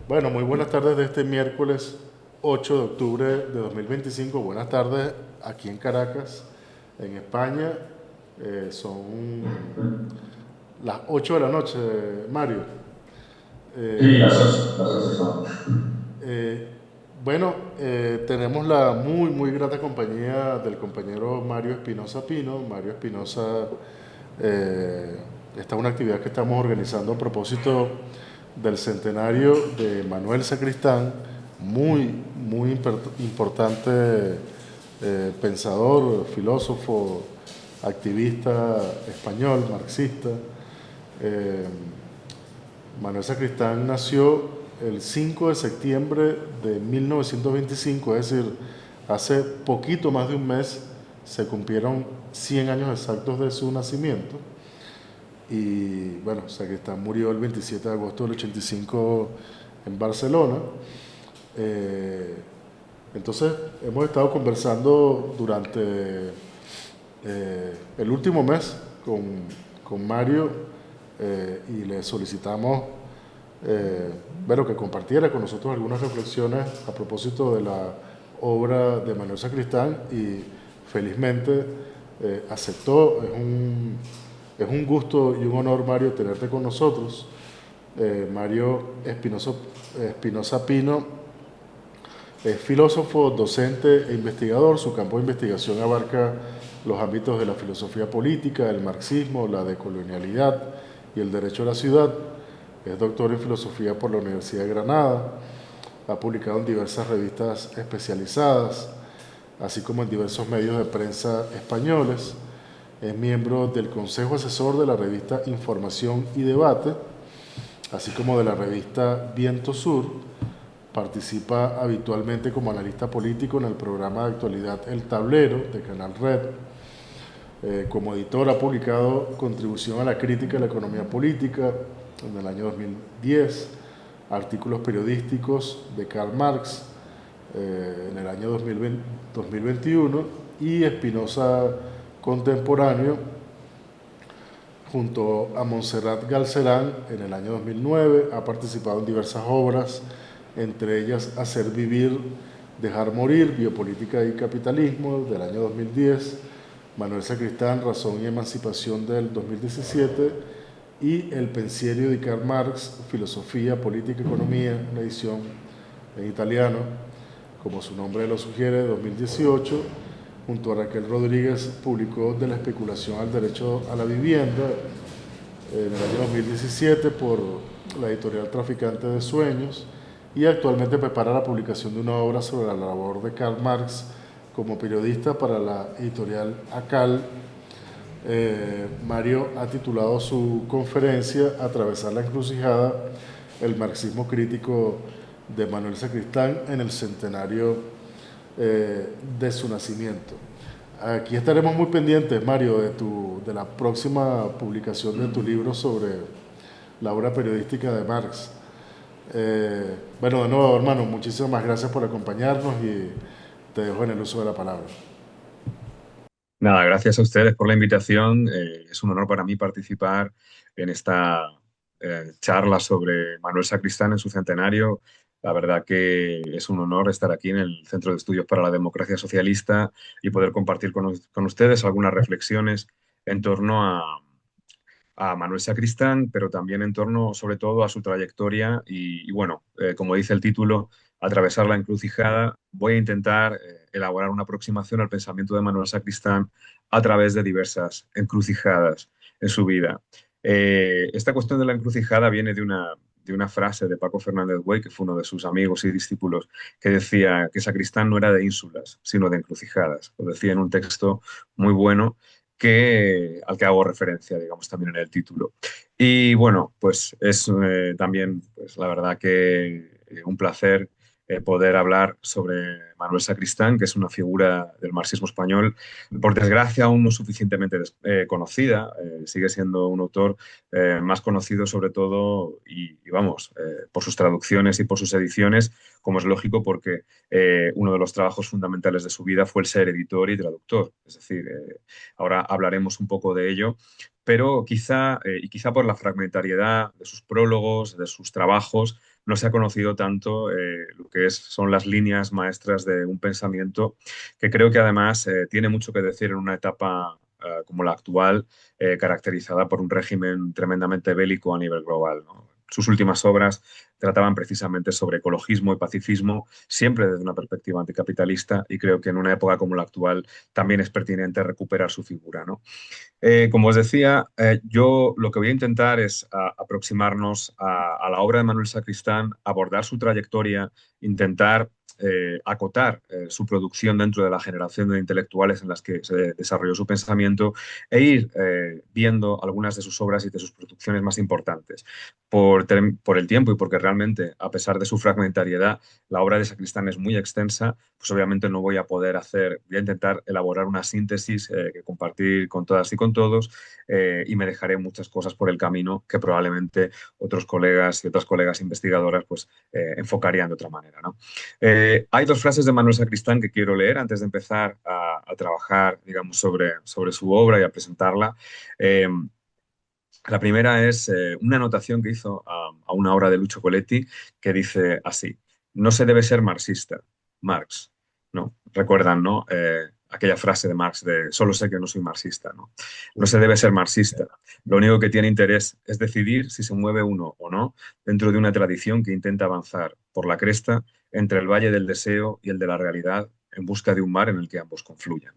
Bueno, muy buenas tardes de este miércoles 8 de octubre de 2025. Buenas tardes aquí en Caracas, en España. Son las 8 de la noche, Mario. Sí, Eh, las ocho son. eh, bueno, tenemos la muy grata compañía del compañero Mario Espinosa Pino. Mario Espinosa, eh, esta es una actividad que estamos organizando a propósito del centenario de Manuel Sacristán, muy importante pensador, filósofo, activista español, marxista. Eh, Manuel Sacristán nació el 5 de septiembre de 1925, es decir, hace poquito más de un mes se cumplieron 100 años exactos de su nacimiento. Y bueno, Sacristán murió el 27 de agosto del 85 en Barcelona. Eh, entonces hemos estado conversando durante el último mes con Mario, y le solicitamos bueno, que compartiera con nosotros algunas reflexiones a propósito de la obra de Manuel Sacristán y felizmente aceptó. Es un gusto y un honor, Mario, tenerte con nosotros. Mario Espinosa Pino es filósofo, docente e investigador. Su campo de investigación abarca los ámbitos de la filosofía política, el marxismo, la decolonialidad y el derecho a la ciudad. Es doctor en filosofía por la Universidad de Granada. Ha publicado en diversas revistas especializadas, así como en diversos medios de prensa españoles. Es miembro del Consejo Asesor de la revista Información y Debate, así como de la revista Viento Sur. Participa habitualmente como analista político en el programa de actualidad El Tablero de Canal Red. Como editor ha publicado Contribución a la crítica de la economía política en el año 2010, artículos periodísticos de Karl Marx en el año 2021 y Espinosa Contemporáneo junto a Montserrat Galcerán en el año 2009. Ha participado en diversas obras, entre ellas Hacer vivir, dejar morir, biopolítica y capitalismo del año 2010, Manuel Sacristán, Razón y Emancipación del 2017 y El pensiero de Karl Marx, Filosofía, Política y Economía, una edición en italiano, como su nombre lo sugiere, 2018. Junto a Raquel Rodríguez publicó De la especulación al derecho a la vivienda en el año 2017 por la editorial Traficante de Sueños, y actualmente prepara la publicación de una obra sobre la labor de Karl Marx como periodista para la editorial ACAL. Mario ha titulado su conferencia Atravesar la encrucijada, el marxismo crítico de Manuel Sacristán en el centenario de su nacimiento. Aquí estaremos muy pendientes, Mario, de la próxima publicación de tu libro sobre la obra periodística de Marx. Bueno, de nuevo, hermano, muchísimas gracias por acompañarnos y te dejo en el uso de la palabra. Nada, gracias a ustedes por la invitación. Es un honor para mí participar en esta charla sobre Manuel Sacristán en su centenario. La verdad que es un honor estar aquí en el Centro de Estudios para la Democracia Socialista y poder compartir con ustedes algunas reflexiones en torno a Manuel Sacristán, pero también en torno, sobre todo, a su trayectoria y bueno, como dice el título, atravesar la encrucijada. Voy a intentar elaborar una aproximación al pensamiento de Manuel Sacristán a través de diversas encrucijadas en su vida. Esta cuestión de la encrucijada viene de una frase de Paco Fernández Güey, que fue uno de sus amigos y discípulos, que decía que Sacristán no era de ínsulas, sino de encrucijadas. Lo decía en un texto muy bueno al que hago referencia, digamos, también en el título. Y bueno, pues es también, pues la verdad que un placer poder hablar sobre Manuel Sacristán, que es una figura del marxismo español, por desgracia aún no suficientemente conocida. Sigue siendo un autor más conocido sobre todo, y vamos, por sus traducciones y por sus ediciones, como es lógico, porque uno de los trabajos fundamentales de su vida fue el ser editor y traductor. Es decir, ahora hablaremos un poco de ello, pero quizá, y quizá por la fragmentariedad de sus prólogos, de sus trabajos, no se ha conocido tanto lo que son las líneas maestras de un pensamiento que creo que además tiene mucho que decir en una etapa como la actual, caracterizada por un régimen tremendamente bélico a nivel global, ¿no? Sus últimas obras trataban precisamente sobre ecologismo y pacifismo, siempre desde una perspectiva anticapitalista, y creo que en una época como la actual también es pertinente recuperar su figura, ¿no? Como os decía, yo lo que voy a intentar es aproximarnos a la obra de Manuel Sacristán, abordar su trayectoria, intentar acotar su producción dentro de la generación de intelectuales en las que se desarrolló su pensamiento e ir viendo algunas de sus obras y de sus producciones más importantes. Por el tiempo y porque realmente, a pesar de su fragmentariedad, la obra de Sacristán es muy extensa, pues obviamente no voy a poder voy a intentar elaborar una síntesis que compartir con todas y con todos, y me dejaré muchas cosas por el camino que probablemente otros colegas y otras colegas investigadoras pues enfocarían de otra manera, ¿no? Hay dos frases de Manuel Sacristán que quiero leer antes de empezar a trabajar, digamos, sobre su obra y a presentarla. La primera es una anotación que hizo a una obra de Lucio Coletti que dice así: no se debe ser marxista, Marx, ¿no? Recuerdan, ¿no? Aquella frase de Marx de solo sé que no soy marxista, ¿no? No se debe ser marxista. Lo único que tiene interés es decidir si se mueve uno o no dentro de una tradición que intenta avanzar por la cresta entre el valle del deseo y el de la realidad en busca de un mar en el que ambos confluyan.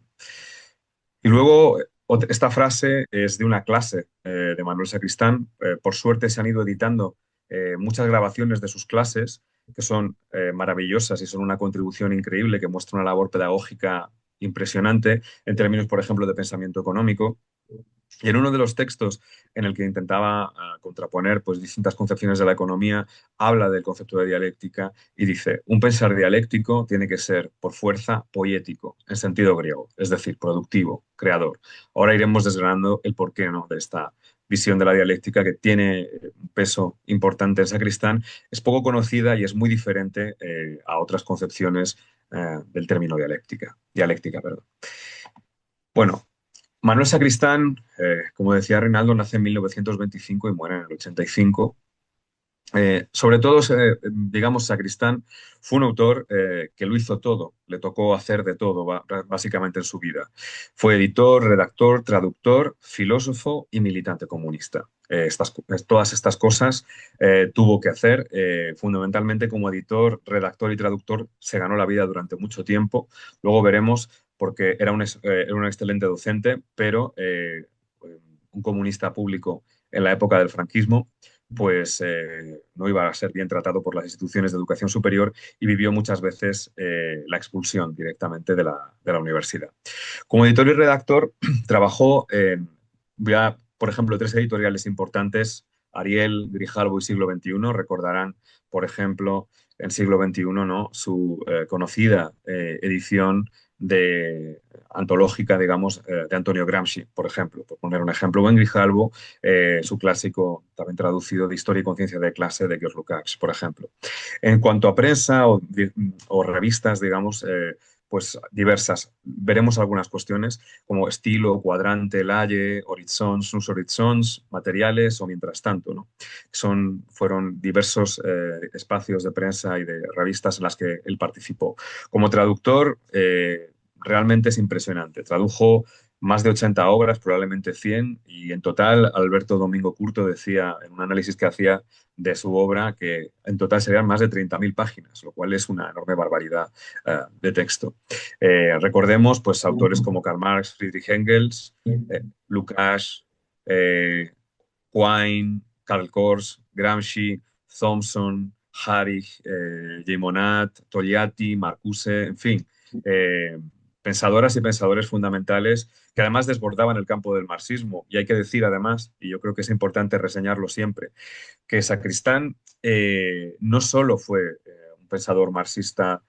Y luego, esta frase es de una clase de Manuel Sacristán. Por suerte se han ido editando muchas grabaciones de sus clases, que son maravillosas y son una contribución increíble que muestra una labor pedagógica impresionante en términos, por ejemplo, de pensamiento económico. Y en uno de los textos en el que intentaba contraponer pues, distintas concepciones de la economía, habla del concepto de dialéctica y dice: un pensar dialéctico tiene que ser, por fuerza, poético, en sentido griego, es decir, productivo, creador. Ahora iremos desgranando el porqué, ¿no?, de esta visión de la dialéctica que tiene un peso importante en Sacristán, es poco conocida y es muy diferente a otras concepciones del término dialéctica, perdón. Bueno, Manuel Sacristán, como decía Reinaldo, nace en 1925 y muere en el 85. Sobre todo, digamos, Sacristán fue un autor que lo hizo todo, le tocó hacer de todo básicamente en su vida. Fue editor, redactor, traductor, filósofo y militante comunista. Todas estas cosas tuvo que hacer. Fundamentalmente como editor, redactor y traductor se ganó la vida durante mucho tiempo. Luego veremos porque era un excelente docente, pero un comunista público en la época del franquismo pues no iba a ser bien tratado por las instituciones de educación superior y vivió muchas veces la expulsión directamente de la universidad. Como editor y redactor, trabajó en, ya, por ejemplo, tres editoriales importantes: Ariel, Grijalbo y Siglo XXI. Recordarán, por ejemplo, en Siglo XXI, ¿no?, su conocida edición de antológica, digamos, de Antonio Gramsci, por ejemplo, por poner un ejemplo. O en Grijalbo, su clásico, también traducido, de Historia y Conciencia de Clase de George Lukács, por ejemplo. En cuanto a prensa o revistas, digamos, pues diversas. Veremos algunas cuestiones como Estilo, Cuadrante, Laie, Horizons, Nus Horizons, Materiales o Mientras tanto, ¿no? Fueron diversos espacios de prensa y de revistas en las que él participó. Como traductor, realmente es impresionante. Tradujo más de 80 obras, probablemente 100, y en total Alberto Domingo Curto decía en un análisis que hacía de su obra que en total serían más de 30.000 páginas, lo cual es una enorme barbaridad de texto. Recordemos pues autores como Karl Marx, Friedrich Engels, Lukács, Quine, Karl Kors, Gramsci, Thompson, Harich, J. Monat, Togliatti, Marcuse, en fin, pensadoras y pensadores fundamentales que además desbordaban el campo del marxismo. Y hay que decir además, y yo creo que es importante reseñarlo siempre, que Sacristán no solo fue un pensador marxista,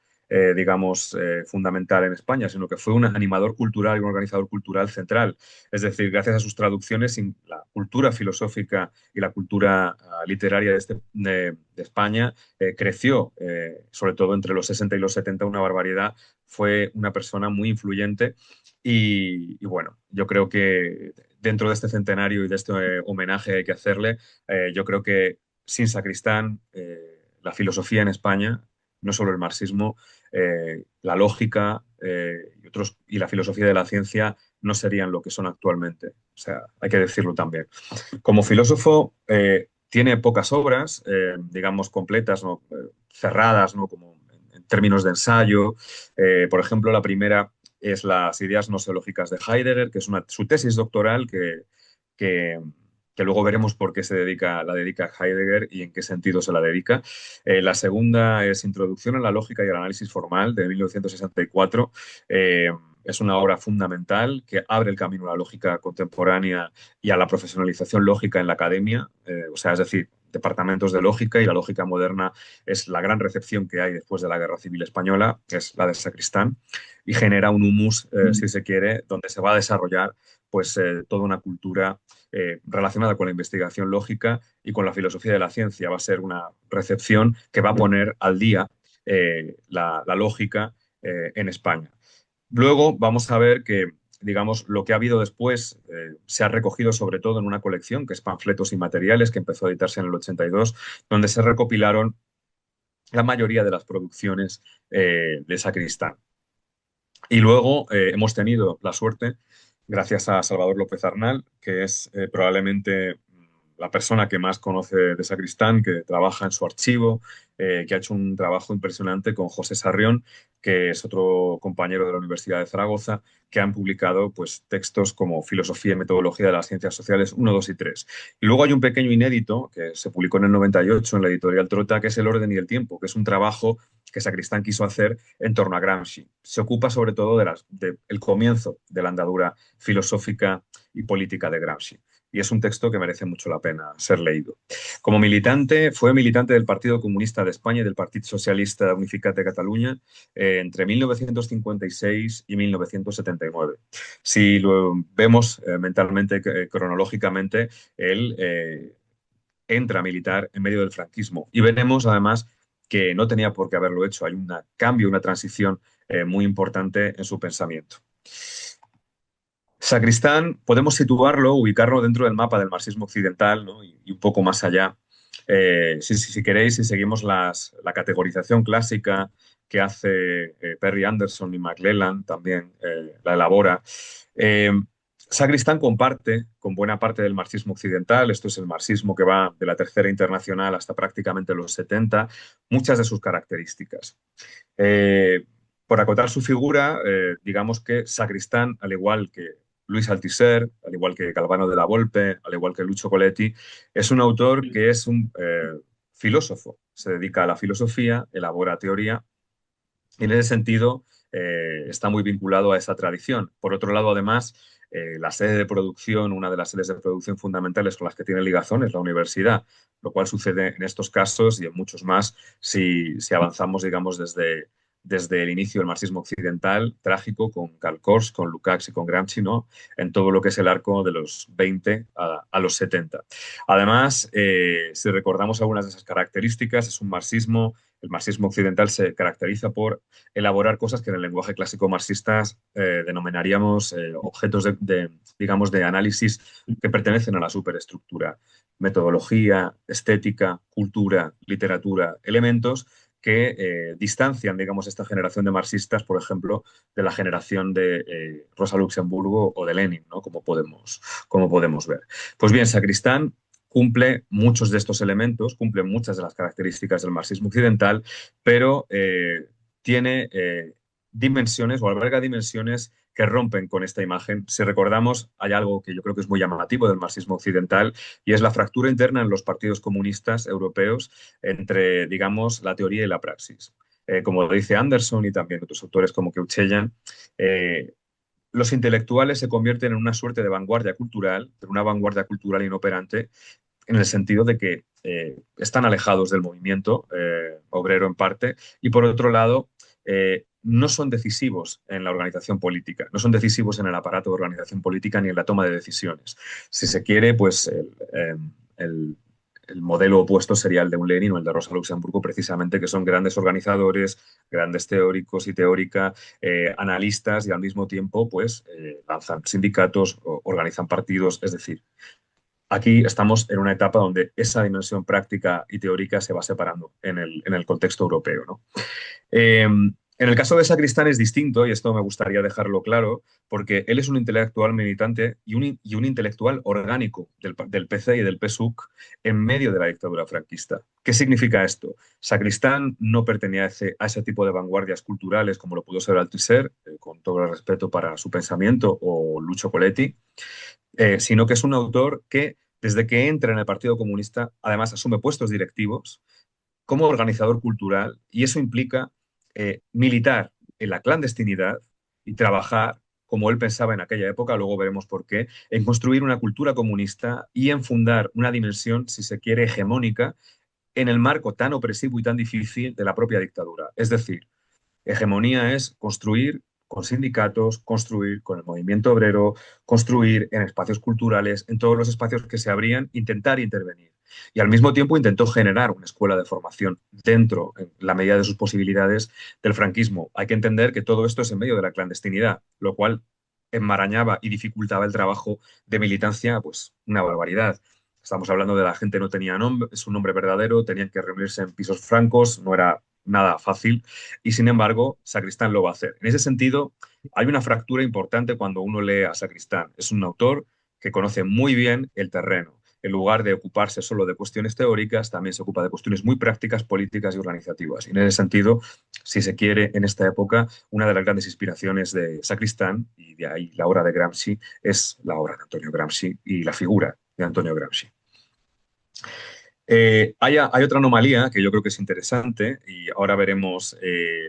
digamos, fundamental en España, sino que fue un animador cultural y un organizador cultural central. Es decir, gracias a sus traducciones, la cultura filosófica y la cultura literaria de España creció, sobre todo entre los 60 y los 70, una barbaridad. Fue una persona muy influyente y bueno, yo creo que dentro de este centenario y de este homenaje hay que hacerle, yo creo que sin Sacristán la filosofía en España, no solo el marxismo, la lógica y la filosofía de la ciencia no serían lo que son actualmente. O sea, hay que decirlo también. Como filósofo, tiene pocas obras, digamos, completas, ¿no? Cerradas, ¿no? Como en términos de ensayo. Por ejemplo, la primera es Las ideas gnoseológicas de Heidegger, que es su tesis doctoral que, que luego veremos por qué la dedica a Heidegger y en qué sentido se la dedica. La segunda es Introducción a la lógica y el análisis formal de 1964. Es una obra fundamental que abre el camino a la lógica contemporánea y a la profesionalización lógica en la academia, o sea, es decir, departamentos de lógica, y la lógica moderna es la gran recepción que hay después de la Guerra Civil Española, que es la de Sacristán, y genera un humus, si se quiere, donde se va a desarrollar pues toda una cultura relacionada con la investigación lógica y con la filosofía de la ciencia. Va a ser una recepción que va a poner al día la lógica en España. Luego vamos a ver que, digamos, lo que ha habido después se ha recogido sobre todo en una colección que es Panfletos y Materiales, que empezó a editarse en el 82, donde se recopilaron la mayoría de las producciones de Sacristán. Y luego hemos tenido la suerte, gracias a Salvador López Arnal, que es probablemente la persona que más conoce de Sacristán, que trabaja en su archivo, que ha hecho un trabajo impresionante con José Sarrión, que es otro compañero de la Universidad de Zaragoza, que han publicado pues, textos como Filosofía y Metodología de las Ciencias Sociales 1, 2 y 3. Y luego hay un pequeño inédito que se publicó en el 98 en la editorial Trota, que es El orden y el tiempo, que es un trabajo que Sacristán quiso hacer en torno a Gramsci. Se ocupa sobre todo del comienzo de la andadura filosófica y política de Gramsci. Y es un texto que merece mucho la pena ser leído. Como militante, fue militante del Partido Comunista de España y del Partido Socialista Unificat de Cataluña entre 1956 y 1979. Si lo vemos mentalmente, cronológicamente, él entra a militar en medio del franquismo. Y veremos, además, que no tenía por qué haberlo hecho. Hay un cambio, una transición muy importante en su pensamiento. Sacristán, podemos situarlo, ubicarlo dentro del mapa del marxismo occidental, ¿no? y un poco más allá. Si queréis, si seguimos la categorización clásica que hace Perry Anderson y McClellan, también la elabora. Eh, Sacristán comparte con buena parte del marxismo occidental, esto es el marxismo que va de la Tercera Internacional hasta prácticamente los 70, muchas de sus características. Por acotar su figura, digamos que Sacristán, al igual que Luis Althusser, al igual que Galvano de la Volpe, al igual que Lucio Coletti, es un autor que es un filósofo. Se dedica a la filosofía, elabora teoría y en ese sentido está muy vinculado a esa tradición. Por otro lado, además, la sede de producción, una de las sedes de producción fundamentales con las que tiene ligazón es la universidad, lo cual sucede en estos casos y en muchos más si avanzamos, digamos, desde el inicio del marxismo occidental, trágico, con Karl Korsch, con Lukács y con Gramsci, ¿no? En todo lo que es el arco de los 20 a los 70. Además, si recordamos algunas de esas características, es un marxismo. El marxismo occidental se caracteriza por elaborar cosas que en el lenguaje clásico marxista denominaríamos objetos digamos, de análisis que pertenecen a la superestructura. Metodología, estética, cultura, literatura, elementos que distancian, digamos, esta generación de marxistas, por ejemplo, de la generación de Rosa Luxemburgo o de Lenin, ¿no? Como podemos ver. Pues bien, Sacristán cumple muchos de estos elementos, cumple muchas de las características del marxismo occidental, pero tiene dimensiones o alberga dimensiones que rompen con esta imagen. Si recordamos, hay algo que yo creo que es muy llamativo del marxismo occidental y es la fractura interna en los partidos comunistas europeos entre, digamos, la teoría y la praxis. Como dice Anderson y también otros autores como Keuchelen, los intelectuales se convierten en una suerte de vanguardia cultural, pero una vanguardia cultural inoperante en el sentido de que están alejados del movimiento obrero en parte y por otro lado no son decisivos en la organización política, no son decisivos en el aparato de organización política ni en la toma de decisiones. Si se quiere, pues el, el modelo opuesto sería el de un Lenin o el de Rosa Luxemburgo, precisamente, que son grandes organizadores, grandes teóricos y teóricas, analistas y al mismo tiempo pues lanzan sindicatos, organizan partidos, es decir, Aquí estamos en una etapa donde esa dimensión práctica y teórica se va separando en el contexto europeo, ¿no? En el caso de Sacristán es distinto, y esto me gustaría dejarlo claro, porque él es un intelectual militante y un intelectual orgánico del PC y del PSUC en medio de la dictadura franquista. ¿Qué significa esto? Sacristán no pertenece a ese tipo de vanguardias culturales como lo pudo ser Althusser, con todo el respeto para su pensamiento, o Lucio Coletti, sino que es un autor que, desde que entra en el Partido Comunista, además asume puestos directivos como organizador cultural, y eso implica militar en la clandestinidad y trabajar, como él pensaba en aquella época, luego veremos por qué, en construir una cultura comunista y en fundar una dimensión, si se quiere, hegemónica en el marco tan opresivo y tan difícil de la propia dictadura. Es decir, hegemonía es construir con sindicatos, construir con el movimiento obrero, construir en espacios culturales, en todos los espacios que se abrían, intentar intervenir. Y al mismo tiempo intentó generar una escuela de formación dentro, en la medida de sus posibilidades, del franquismo. Hay que entender que todo esto es en medio de la clandestinidad, lo cual enmarañaba y dificultaba el trabajo de militancia, pues una barbaridad. Estamos hablando de la gente no tenía nombre, su nombre verdadero, tenían que reunirse en pisos francos, no era nada fácil, y sin embargo, Sacristán lo va a hacer. En ese sentido, hay una fractura importante cuando uno lee a Sacristán. Es un autor que conoce muy bien el terreno. En lugar de ocuparse solo de cuestiones teóricas, también se ocupa de cuestiones muy prácticas, políticas y organizativas. Y en ese sentido, si se quiere, en esta época, una de las grandes inspiraciones de Sacristán, y de ahí la obra de Gramsci, es la obra de Antonio Gramsci y la figura de Antonio Gramsci. Hay otra anomalía que yo creo que es interesante, y ahora veremos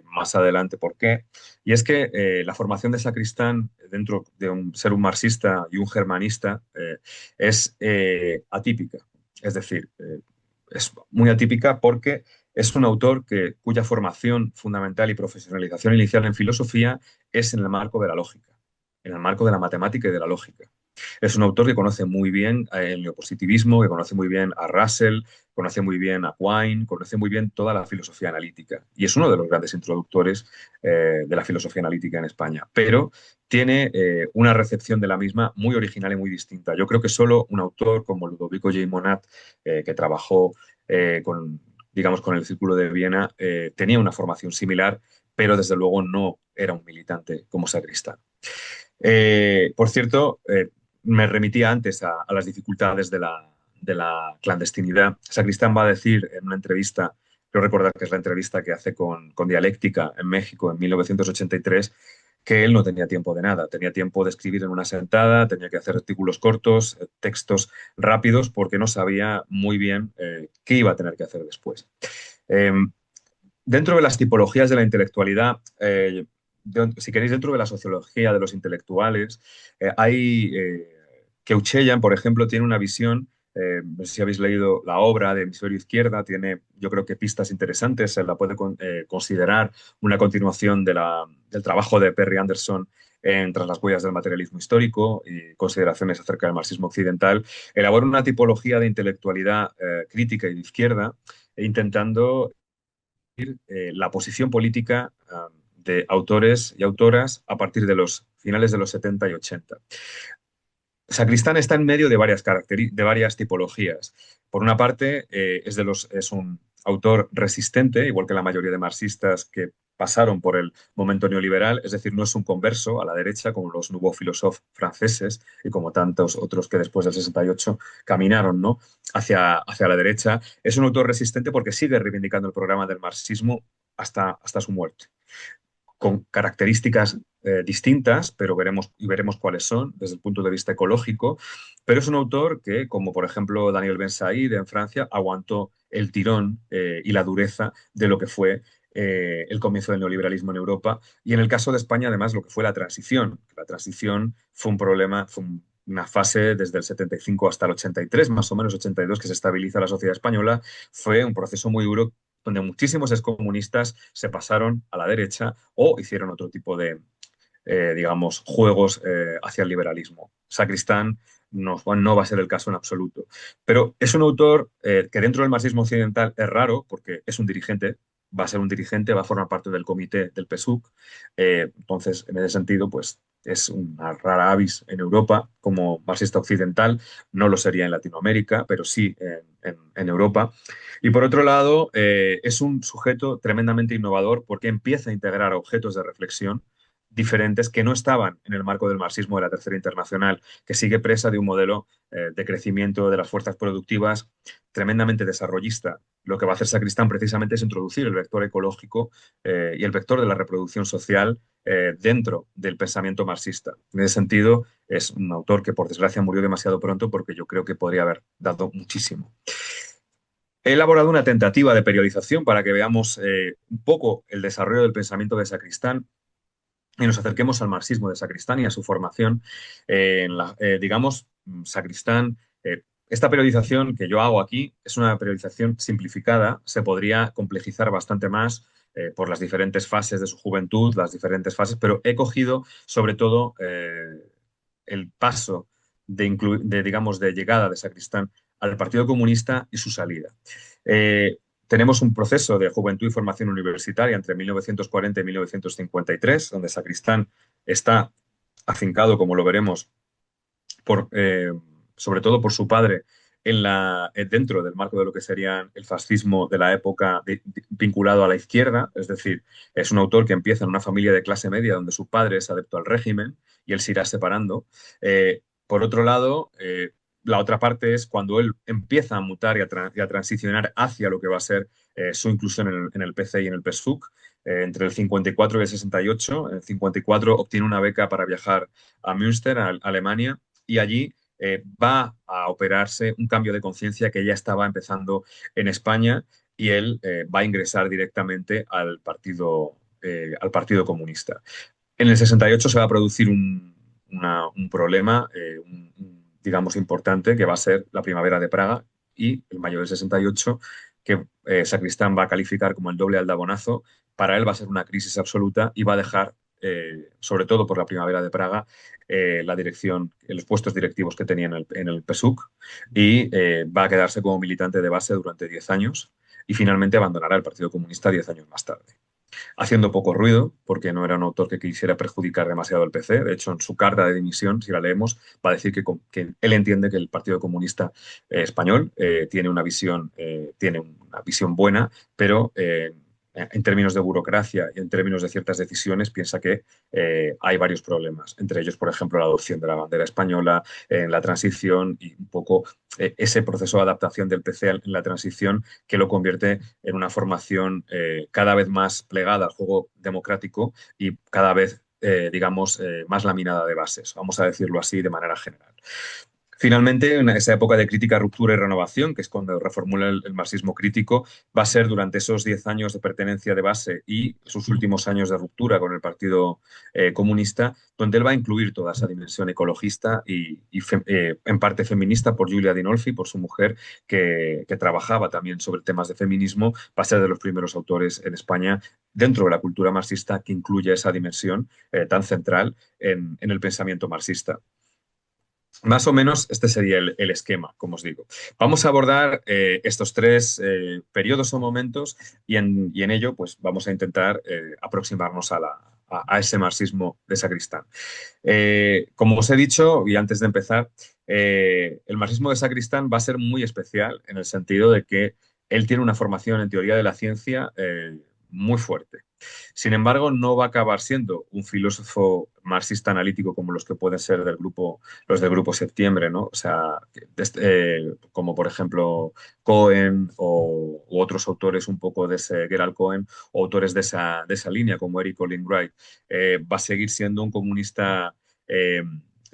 más adelante por qué, y es que la formación de Sacristán dentro de ser un marxista y un germanista es atípica. Es decir, es muy atípica porque es un autor cuya formación fundamental y profesionalización inicial en filosofía es en el marco de la lógica, en el marco de la matemática y de la lógica. Es un autor que conoce muy bien el neopositivismo, que conoce muy bien a Russell, conoce muy bien a Quine, conoce muy bien toda la filosofía analítica, y es uno de los grandes introductores de la filosofía analítica en España, pero tiene una recepción de la misma muy original y muy distinta. Yo creo que solo un autor como Ludovico J. Monat, que trabajó digamos, con el Círculo de Viena, tenía una formación similar, pero desde luego no era un militante como Sacristán. Por cierto, me remitía antes a las dificultades de la clandestinidad. Sacristán va a decir en una entrevista, creo recordar que es la entrevista que hace con Dialéctica en México en 1983, que él no tenía tiempo de nada. Tenía tiempo de escribir en una sentada, tenía que hacer artículos cortos, textos rápidos, porque no sabía muy bien qué iba a tener que hacer después. Eh, Dentro de las tipologías de la intelectualidad, si queréis, dentro de la sociología de los intelectuales, Keuchelian, por ejemplo, tiene una visión, no sé si habéis leído la obra de Hemisferio Izquierda, tiene, yo creo que, pistas interesantes, se la puede considerar una continuación del trabajo de Perry Anderson en Tras las huellas del materialismo histórico y consideraciones acerca del marxismo occidental. Elabora una tipología de intelectualidad crítica y de izquierda, intentando la posición política de autores y autoras a partir de los finales de los 70 y 80. Sacristán está en medio de de varias tipologías. Por una parte, es un autor resistente, igual que la mayoría de marxistas que pasaron por el momento neoliberal, es decir, no es un converso a la derecha como los nouveaux philosophes franceses y como tantos otros que después del 68 caminaron, ¿no?, hacia la derecha. Es un autor resistente porque sigue reivindicando el programa del marxismo hasta su muerte, con características distintas, pero veremos cuáles son desde el punto de vista ecológico. Pero es un autor que, como por ejemplo Daniel Ben Said en Francia, aguantó el tirón y la dureza de lo que fue el comienzo del neoliberalismo en Europa. Y en el caso de España, además, lo que fue la transición. La transición fue un problema, una fase desde el 75 hasta el 83, más o menos 82, que se estabiliza la sociedad española. Fue un proceso muy duro donde muchísimos excomunistas se pasaron a la derecha o hicieron otro tipo de, digamos, juegos hacia el liberalismo. Sacristán no va a ser el caso en absoluto. Pero es un autor que dentro del marxismo occidental es raro porque es un dirigente, va a ser un dirigente, va a formar parte del comité del PSUC. Entonces, en ese sentido, pues es una rara avis en Europa como marxista occidental, no lo sería en Latinoamérica, pero sí en Europa. Y por otro lado, es un sujeto tremendamente innovador porque empieza a integrar objetos de reflexión diferentes que no estaban en el marco del marxismo de la Tercera Internacional, que sigue presa de un modelo de crecimiento de las fuerzas productivas tremendamente desarrollista. Lo que va a hacer Sacristán precisamente es introducir el vector ecológico y el vector de la reproducción social dentro del pensamiento marxista. En ese sentido, es un autor que por desgracia murió demasiado pronto porque yo creo que podría haber dado muchísimo. He elaborado una tentativa de periodización para que veamos un poco el desarrollo del pensamiento de Sacristán y nos acerquemos al marxismo de Sacristán y a su formación. Digamos, Sacristán, esta periodización que yo hago aquí es una periodización simplificada, se podría complejizar bastante más por las diferentes fases de su juventud, las diferentes fases, pero he cogido sobre todo el paso digamos, de llegada de Sacristán al Partido Comunista y su salida. Tenemos un proceso de juventud y formación universitaria entre 1940 y 1953, donde Sacristán está afincado, como lo veremos, por, sobre todo por su padre, dentro del marco de lo que sería el fascismo de la época vinculado a la izquierda, es decir, es un autor que empieza en una familia de clase media donde su padre es adepto al régimen y él se irá separando. Por otro lado, la otra parte es cuando él empieza a mutar y a transicionar hacia lo que va a ser su inclusión en el PC y en el PSUC. Entre el 54 y el 68. En el 54 obtiene una beca para viajar a Münster, a Alemania, y allí va a operarse un cambio de conciencia que ya estaba empezando en España y él va a ingresar directamente al partido Comunista. En el 68 se va a producir un problema, digamos, importante, que va a ser la primavera de Praga y el mayo del 68, que Sacristán va a calificar como el doble aldabonazo. Para él va a ser una crisis absoluta y va a dejar, sobre todo por la primavera de Praga, la dirección, los puestos directivos que tenía en el PSUC y va a quedarse como militante de base durante 10 años y finalmente abandonará el Partido Comunista 10 años más tarde, haciendo poco ruido, porque no era un autor que quisiera perjudicar demasiado al PC. De hecho, en su carta de dimisión, si la leemos, va a decir que él entiende que el Partido Comunista Español tiene una visión buena, pero en términos de burocracia y en términos de ciertas decisiones, piensa que hay varios problemas. Entre ellos, por ejemplo, la adopción de la bandera española en la transición y un poco ese proceso de adaptación del PC en la transición que lo convierte en una formación cada vez más plegada al juego democrático y cada vez, digamos, más laminada de bases, vamos a decirlo así de manera general. Finalmente, en esa época de crítica, ruptura y renovación, que es cuando reformula el marxismo crítico, va a ser durante esos 10 años de pertenencia de base y sus últimos años de ruptura con el Partido Comunista, donde él va a incluir toda esa dimensión ecologista y en parte feminista por Giulia Dinolfi, por su mujer, que trabajaba también sobre temas de feminismo. Va a ser de los primeros autores en España dentro de la cultura marxista que incluye esa dimensión tan central en el pensamiento marxista. Más o menos este sería el esquema, como os digo. Vamos a abordar estos tres periodos o momentos y en ello pues, vamos a intentar aproximarnos a ese marxismo de Sacristán. Como os he dicho, y antes de empezar, el marxismo de Sacristán va a ser muy especial en el sentido de que él tiene una formación en teoría de la ciencia muy fuerte. Sin embargo, no va a acabar siendo un filósofo marxista analítico como los que pueden ser los del grupo Septiembre, ¿no? O sea, como por ejemplo Cohen u otros autores un poco de ese Gerald Cohen, o autores de esa línea como Eric Olin Wright. Va a seguir siendo un comunista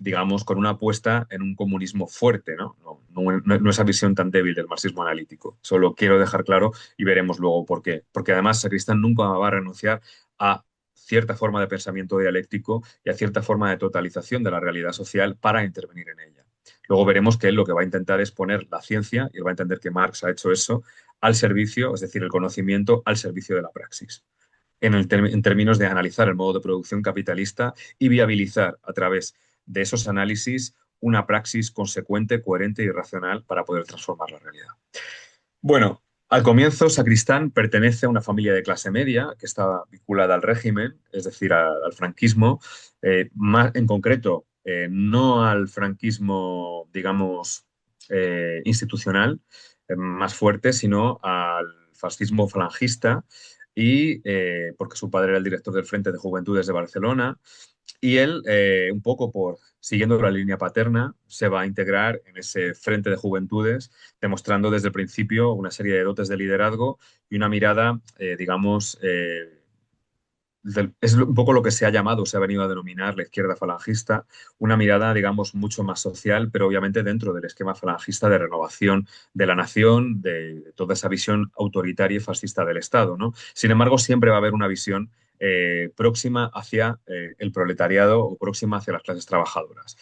digamos, con una apuesta en un comunismo fuerte, ¿no? No esa visión tan débil del marxismo analítico. Solo quiero dejar claro y veremos luego por qué. Porque además Sacristán nunca va a renunciar a cierta forma de pensamiento dialéctico y a cierta forma de totalización de la realidad social para intervenir en ella. Luego veremos que él lo que va a intentar es poner la ciencia, y él va a entender que Marx ha hecho eso, al servicio, es decir, el conocimiento al servicio de la praxis. En términos de analizar el modo de producción capitalista y viabilizar a través de esos análisis una praxis consecuente, coherente y racional para poder transformar la realidad. Bueno, Al comienzo, Sacristán pertenece a una familia de clase media que estaba vinculada al régimen, es decir, al franquismo, más en concreto, no al franquismo, digamos, institucional más fuerte, sino al fascismo falangista, y porque su padre era el director del Frente de Juventudes de Barcelona, y él, un poco por siguiendo la línea paterna, se va a integrar en ese Frente de Juventudes, demostrando desde el principio una serie de dotes de liderazgo y una mirada, digamos, es un poco lo que se ha llamado, se ha venido a denominar la izquierda falangista, una mirada, digamos, mucho más social, pero obviamente dentro del esquema falangista de renovación de la nación, de toda esa visión autoritaria y fascista del Estado, ¿no? Sin embargo, siempre va a haber una visión próxima hacia el proletariado o próxima hacia las clases trabajadoras.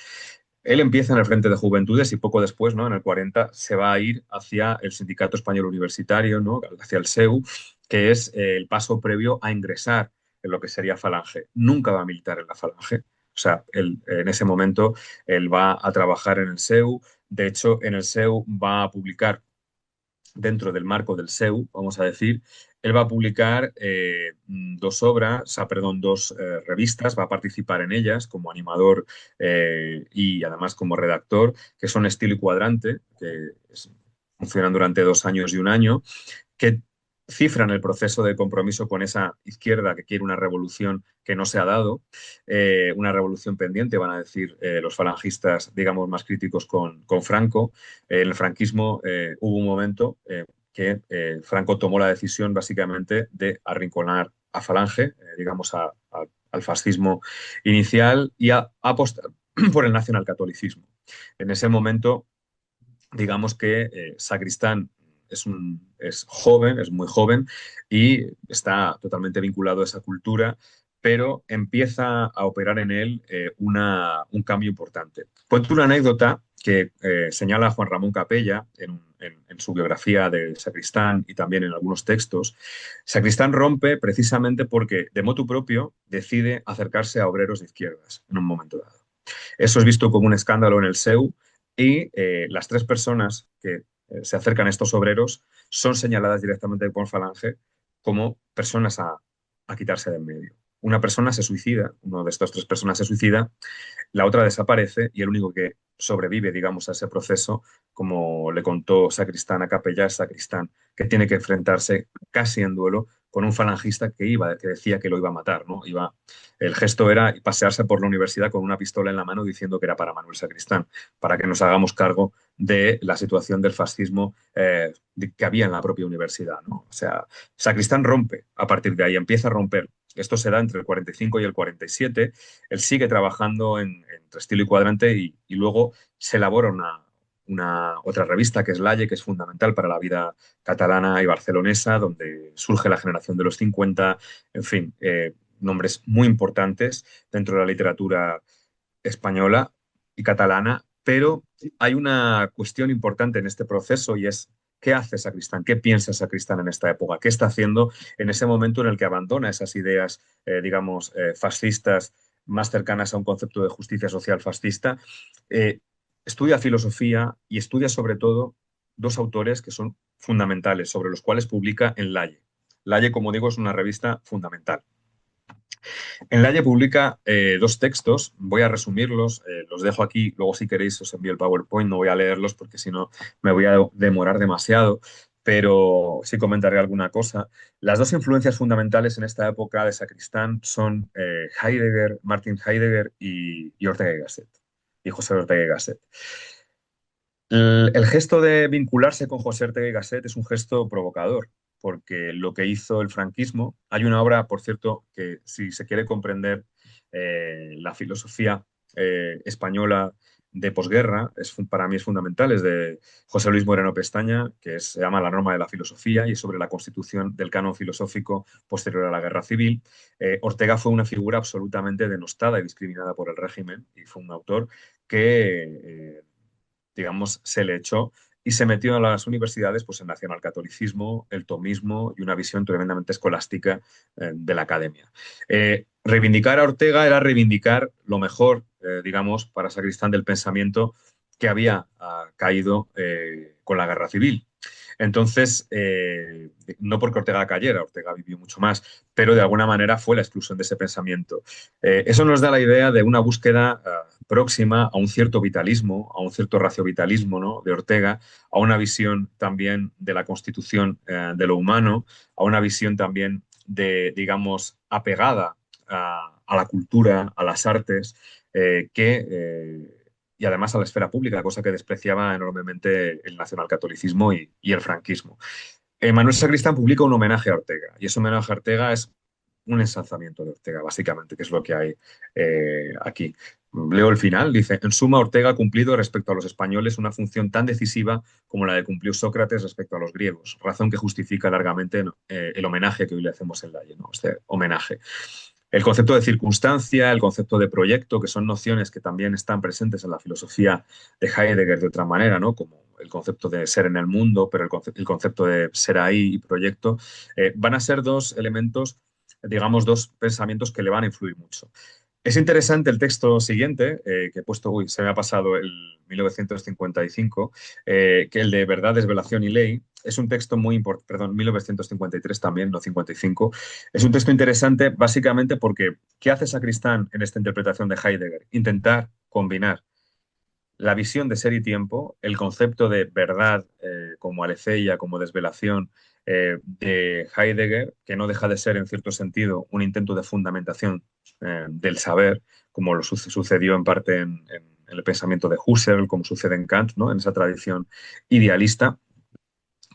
Él empieza en el Frente de Juventudes y poco después, ¿no? En el 40, se va a ir hacia el Sindicato Español Universitario, ¿no? Hacia el SEU, que es el paso previo a ingresar en lo que sería Falange. Nunca va a militar en la Falange. O sea, él, en ese momento él va a trabajar en el SEU. De hecho, en el SEU va a publicar, dentro del marco del SEU, vamos a decir, él va a publicar dos obras, o sea, perdón, dos revistas, va a participar en ellas como animador y además como redactor, que son Estilo y Cuadrante, que funcionan durante 2 años y un año, que cifran el proceso de compromiso con esa izquierda que quiere una revolución que no se ha dado, una revolución pendiente, van a decir los falangistas, digamos, más críticos con Franco. En el franquismo hubo un momento que Franco tomó la decisión básicamente de arrinconar a Falange, digamos, al fascismo inicial y a apostar por el nacionalcatolicismo. En ese momento, digamos que Sacristán es joven, es muy joven y está totalmente vinculado a esa cultura, pero empieza a operar en él un cambio importante. Cuento una anécdota que señala Juan Ramón Capella en su biografía de Sacristán y también en algunos textos. Sacristán rompe precisamente porque de motu propio decide acercarse a obreros de izquierdas en un momento dado. Eso es visto como un escándalo en el SEU y las tres personas que se acercan a estos obreros son señaladas directamente por Falange como personas a quitarse de en medio. Una persona se suicida, uno de estas tres personas se suicida, la otra desaparece y el único que sobrevive, digamos, a ese proceso, como le contó Sacristán a Capella, es Sacristán, que tiene que enfrentarse casi en duelo con un falangista que decía que lo iba a matar, ¿no? El gesto era pasearse por la universidad con una pistola en la mano diciendo que era para Manuel Sacristán, para que nos hagamos cargo de la situación del fascismo que había en la propia universidad, ¿no? O sea, Sacristán rompe a partir de ahí, empieza a romper. Esto se da entre el 45 y el 47. Él sigue trabajando entre Estilo y Cuadrante y luego se elabora otra revista que es Laie, que es fundamental para la vida catalana y barcelonesa, donde surge la generación de los 50, en fin, nombres muy importantes dentro de la literatura española y catalana, pero hay una cuestión importante en este proceso y es ¿qué hace Sacristán? ¿Qué piensa Sacristán en esta época? ¿Qué está haciendo en ese momento en el que abandona esas ideas, digamos, fascistas más cercanas a un concepto de justicia social fascista? Eh, Estudia filosofía y estudia sobre todo dos autores que son fundamentales, sobre los cuales publica en Laie. Laie, como digo, es una revista fundamental. En Laie publica dos textos, voy a resumirlos, los dejo aquí, luego si queréis os envío el PowerPoint, no voy a leerlos porque si no me voy a demorar demasiado, pero sí comentaré alguna cosa. Las dos influencias fundamentales en esta época de Sacristán son Heidegger, Martin Heidegger y Ortega y Gasset, y José Ortega y Gasset. El gesto de vincularse con José Ortega y Gasset es un gesto provocador, porque lo que hizo el franquismo, hay una obra, por cierto, que si se quiere comprender la filosofía española de posguerra, para mí es fundamental, es de José Luis Moreno Pestaña, se llama La norma de la filosofía y es sobre la constitución del canon filosófico posterior a la guerra civil. Ortega fue una figura absolutamente denostada y discriminada por el régimen y fue un autor que digamos, se le echó y se metió a las universidades pues, el nacionalcatolicismo, el tomismo y una visión tremendamente escolástica de la academia. Reivindicar a Ortega era reivindicar lo mejor, digamos, para Sacristán del pensamiento que había caído con la guerra civil. Entonces, no porque Ortega cayera, Ortega vivió mucho más, pero de alguna manera fue la exclusión de ese pensamiento. Eso nos da la idea de una búsqueda próxima a un cierto vitalismo, a un cierto raciovitalismo, ¿no?, de Ortega, a una visión también de la constitución de lo humano, a una visión también de, digamos, apegada a la cultura, a las artes, y además a la esfera pública, cosa que despreciaba enormemente el nacionalcatolicismo y el franquismo. Manuel Sacristán publica un homenaje a Ortega, y ese homenaje a Ortega es un ensalzamiento de Ortega, básicamente, que es lo que hay aquí. Leo el final, dice: en suma, Ortega ha cumplido respecto a los españoles una función tan decisiva como la que cumplió Sócrates respecto a los griegos, razón que justifica largamente el homenaje que hoy le hacemos en Laie, ¿no?, este homenaje. El concepto de circunstancia, el concepto de proyecto, que son nociones que también están presentes en la filosofía de Heidegger de otra manera, ¿no?, como el concepto de ser en el mundo, pero el concepto de ser ahí y proyecto, van a ser dos elementos, digamos, dos pensamientos que le van a influir mucho. Es interesante el texto siguiente, que he puesto, uy, se me ha pasado el 1955, que el de Verdad, Desvelación y Ley. Es un texto muy importante, perdón, 1953 también, no 55. Es un texto interesante básicamente porque, ¿qué hace Sacristán en esta interpretación de Heidegger? Intentar combinar la visión de ser y tiempo, el concepto de verdad como aletheia, como desvelación de Heidegger, que no deja de ser en cierto sentido un intento de fundamentación del saber, como lo sucedió en parte en el pensamiento de Husserl, como sucede en Kant, ¿no?, en esa tradición idealista,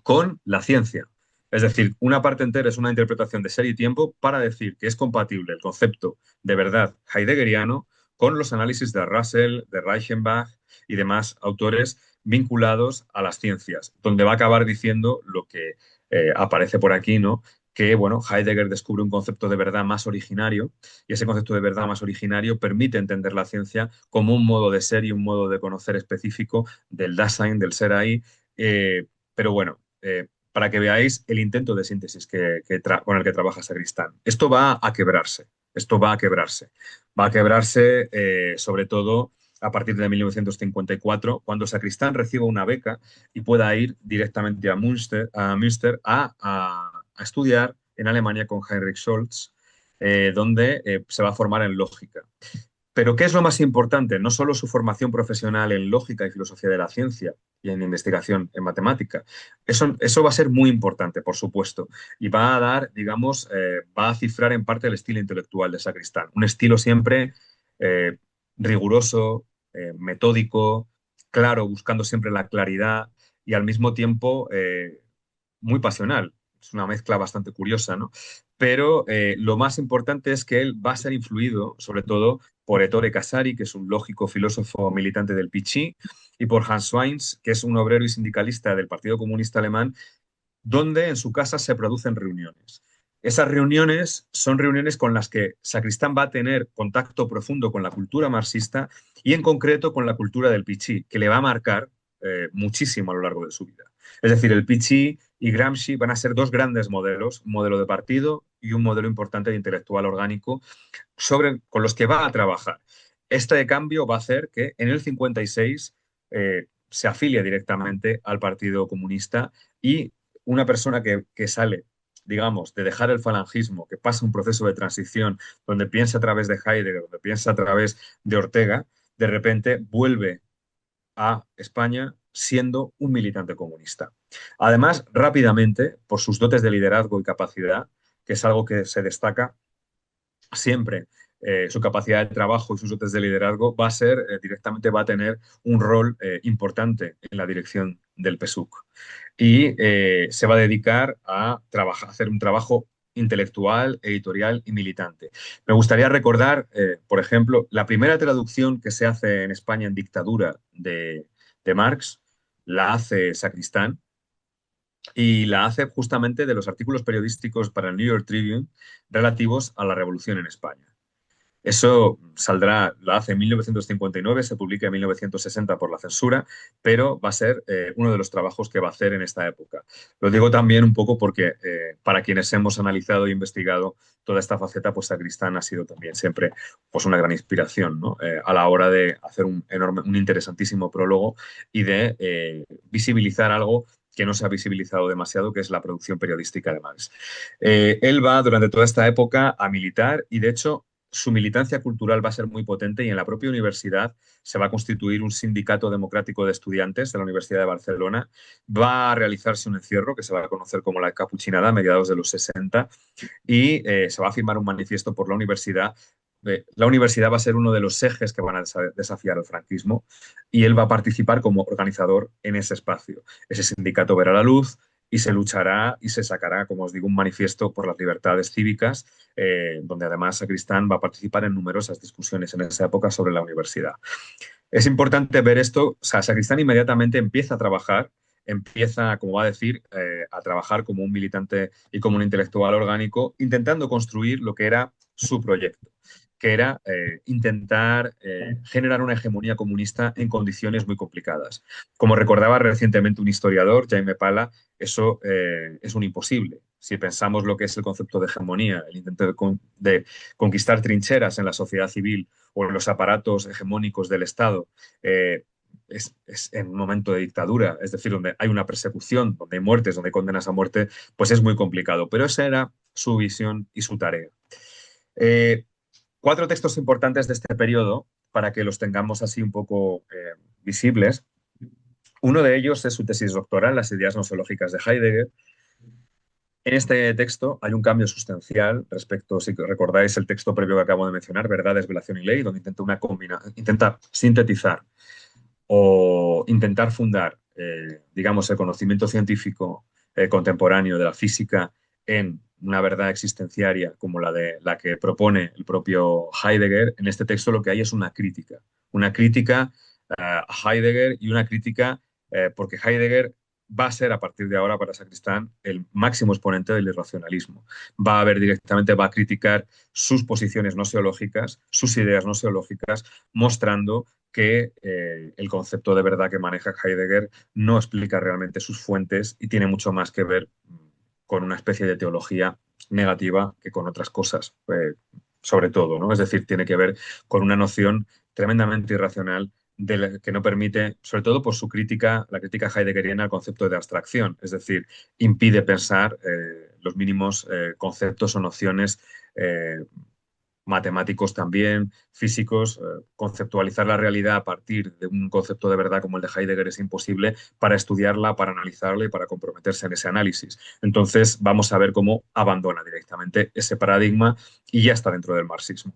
con la ciencia. Es decir, una parte entera es una interpretación de ser y tiempo para decir que es compatible el concepto de verdad heideggeriano con los análisis de Russell, de Reichenbach y demás autores vinculados a las ciencias, donde va a acabar diciendo lo que aparece por aquí, ¿no?, que, bueno, Heidegger descubre un concepto de verdad más originario, y ese concepto de verdad más originario permite entender la ciencia como un modo de ser y un modo de conocer específico del Dasein, del ser ahí. Pero bueno, para que veáis el intento de síntesis con el que trabaja Sacristán. Esto va a quebrarse, esto va a quebrarse. Va a quebrarse sobre todo a partir de 1954, cuando Sacristán reciba una beca y pueda ir directamente a Münster a estudiar en Alemania con Heinrich Scholz, donde se va a formar en lógica. Pero ¿qué es lo más importante? No solo su formación profesional en lógica y filosofía de la ciencia y en investigación en matemática. Eso va a ser muy importante, por supuesto, y va a dar, digamos, va a cifrar en parte el estilo intelectual de Sacristán. Un estilo siempre eh, riguroso, metódico, claro, buscando siempre la claridad y al mismo tiempo muy pasional. Es una mezcla bastante curiosa, ¿no? Pero lo más importante es que él va a ser influido, sobre todo, por Ettore Casari, que es un lógico filósofo militante del Vichy, y por Hans Weins, que es un obrero y sindicalista del Partido Comunista Alemán, donde en su casa se producen reuniones. Esas reuniones son reuniones con las que Sacristán va a tener contacto profundo con la cultura marxista y en concreto con la cultura del Vichy, que le va a marcar muchísimo a lo largo de su vida. Es decir, el Vichy y Gramsci van a ser dos grandes modelos, un modelo de partido y un modelo importante de intelectual orgánico con los que va a trabajar. Este cambio va a hacer que en el 56 se afilie directamente al Partido Comunista y una persona que sale, digamos, de dejar el falangismo, que pasa un proceso de transición donde piensa a través de Heidegger, donde piensa a través de Ortega, de repente vuelve a España siendo un militante comunista. Además, rápidamente, por sus dotes de liderazgo y capacidad, que es algo que se destaca siempre, su capacidad de trabajo y sus dotes de liderazgo, va a ser, directamente va a tener un rol importante en la dirección del PSUC. Y se va a dedicar a hacer un trabajo intelectual, editorial y militante. Me gustaría recordar, por ejemplo, la primera traducción que se hace en España en dictadura de Marx, la hace Sacristán, y la hace justamente de los artículos periodísticos para el New York Tribune relativos a la revolución en España. Eso saldrá, la hace en 1959, se publica en 1960 por la censura, pero va a ser uno de los trabajos que va a hacer en esta época. Lo digo también un poco porque para quienes hemos analizado e investigado toda esta faceta, pues Sacristán ha sido también siempre pues, una gran inspiración, ¿no? A la hora de hacer un interesantísimo prólogo y de visibilizar algo que no se ha visibilizado demasiado, que es la producción periodística de Marx. Él va durante toda esta época a militar y, de hecho, su militancia cultural va a ser muy potente y en la propia universidad se va a constituir un sindicato democrático de estudiantes de la Universidad de Barcelona. Va a realizarse un encierro que se va a conocer como la Capuchinada a mediados de los 60 y se va a firmar un manifiesto por la universidad. La universidad va a ser uno de los ejes que van a desafiar al franquismo y él va a participar como organizador en ese espacio. Ese sindicato verá la luz y se luchará y se sacará, como os digo, un manifiesto por las libertades cívicas, donde además Sacristán va a participar en numerosas discusiones en esa época sobre la universidad. Es importante ver esto, o sea, Sacristán inmediatamente empieza a trabajar, empieza, como va a decir, a trabajar como un militante y como un intelectual orgánico, intentando construir lo que era su proyecto, que era intentar generar una hegemonía comunista en condiciones muy complicadas. Como recordaba recientemente un historiador, Jaime Pala, eso es un imposible. Si pensamos lo que es el concepto de hegemonía, el intento de conquistar trincheras en la sociedad civil o en los aparatos hegemónicos del Estado, es en un momento de dictadura, es decir, donde hay una persecución, donde hay muertes, donde hay condenas a muerte, pues es muy complicado. Pero esa era su visión y su tarea. Eh, Cuatro textos importantes de este periodo, para que los tengamos así un poco visibles. Uno de ellos es su tesis doctoral, Las ideas nosológicas de Heidegger. En este texto hay un cambio sustancial respecto, si recordáis el texto previo que acabo de mencionar, Verdad, Desvelación y Ley, donde intenta sintetizar o intentar fundar, digamos, el conocimiento científico contemporáneo de la física en una verdad existenciaria como la que propone el propio Heidegger. En este texto lo que hay es una crítica a Heidegger y una crítica porque Heidegger va a ser a partir de ahora para Sacristán el máximo exponente del irracionalismo. Va a ver directamente, va a criticar sus posiciones noseológicas, sus ideas noseológicas, mostrando que el concepto de verdad que maneja Heidegger no explica realmente sus fuentes y tiene mucho más que ver con una especie de teología negativa que con otras cosas, sobre todo, ¿no? Es decir, tiene que ver con una noción tremendamente irracional que no permite, sobre todo por su crítica, la crítica heideggeriana al concepto de abstracción, es decir, impide pensar los mínimos conceptos o nociones matemáticos también, físicos, conceptualizar la realidad a partir de un concepto de verdad como el de Heidegger es imposible para estudiarla, para analizarla y para comprometerse en ese análisis. Entonces vamos a ver cómo abandona directamente ese paradigma y ya está dentro del marxismo.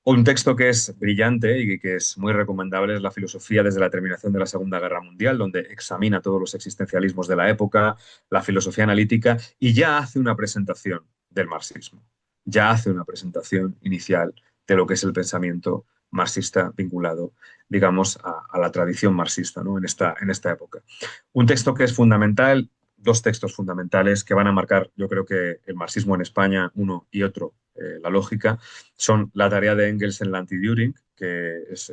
Un texto que es brillante y que es muy recomendable es La filosofía desde la terminación de la Segunda Guerra Mundial, donde examina todos los existencialismos de la época, la filosofía analítica y ya hace una presentación del marxismo, ya hace una presentación inicial de lo que es el pensamiento marxista vinculado, digamos, a la tradición marxista, ¿no? En esta época. Un texto que es fundamental, dos textos fundamentales que van a marcar, yo creo que el marxismo en España, uno y otro, la lógica, son la tarea de Engels en la Anti-Düring, que es,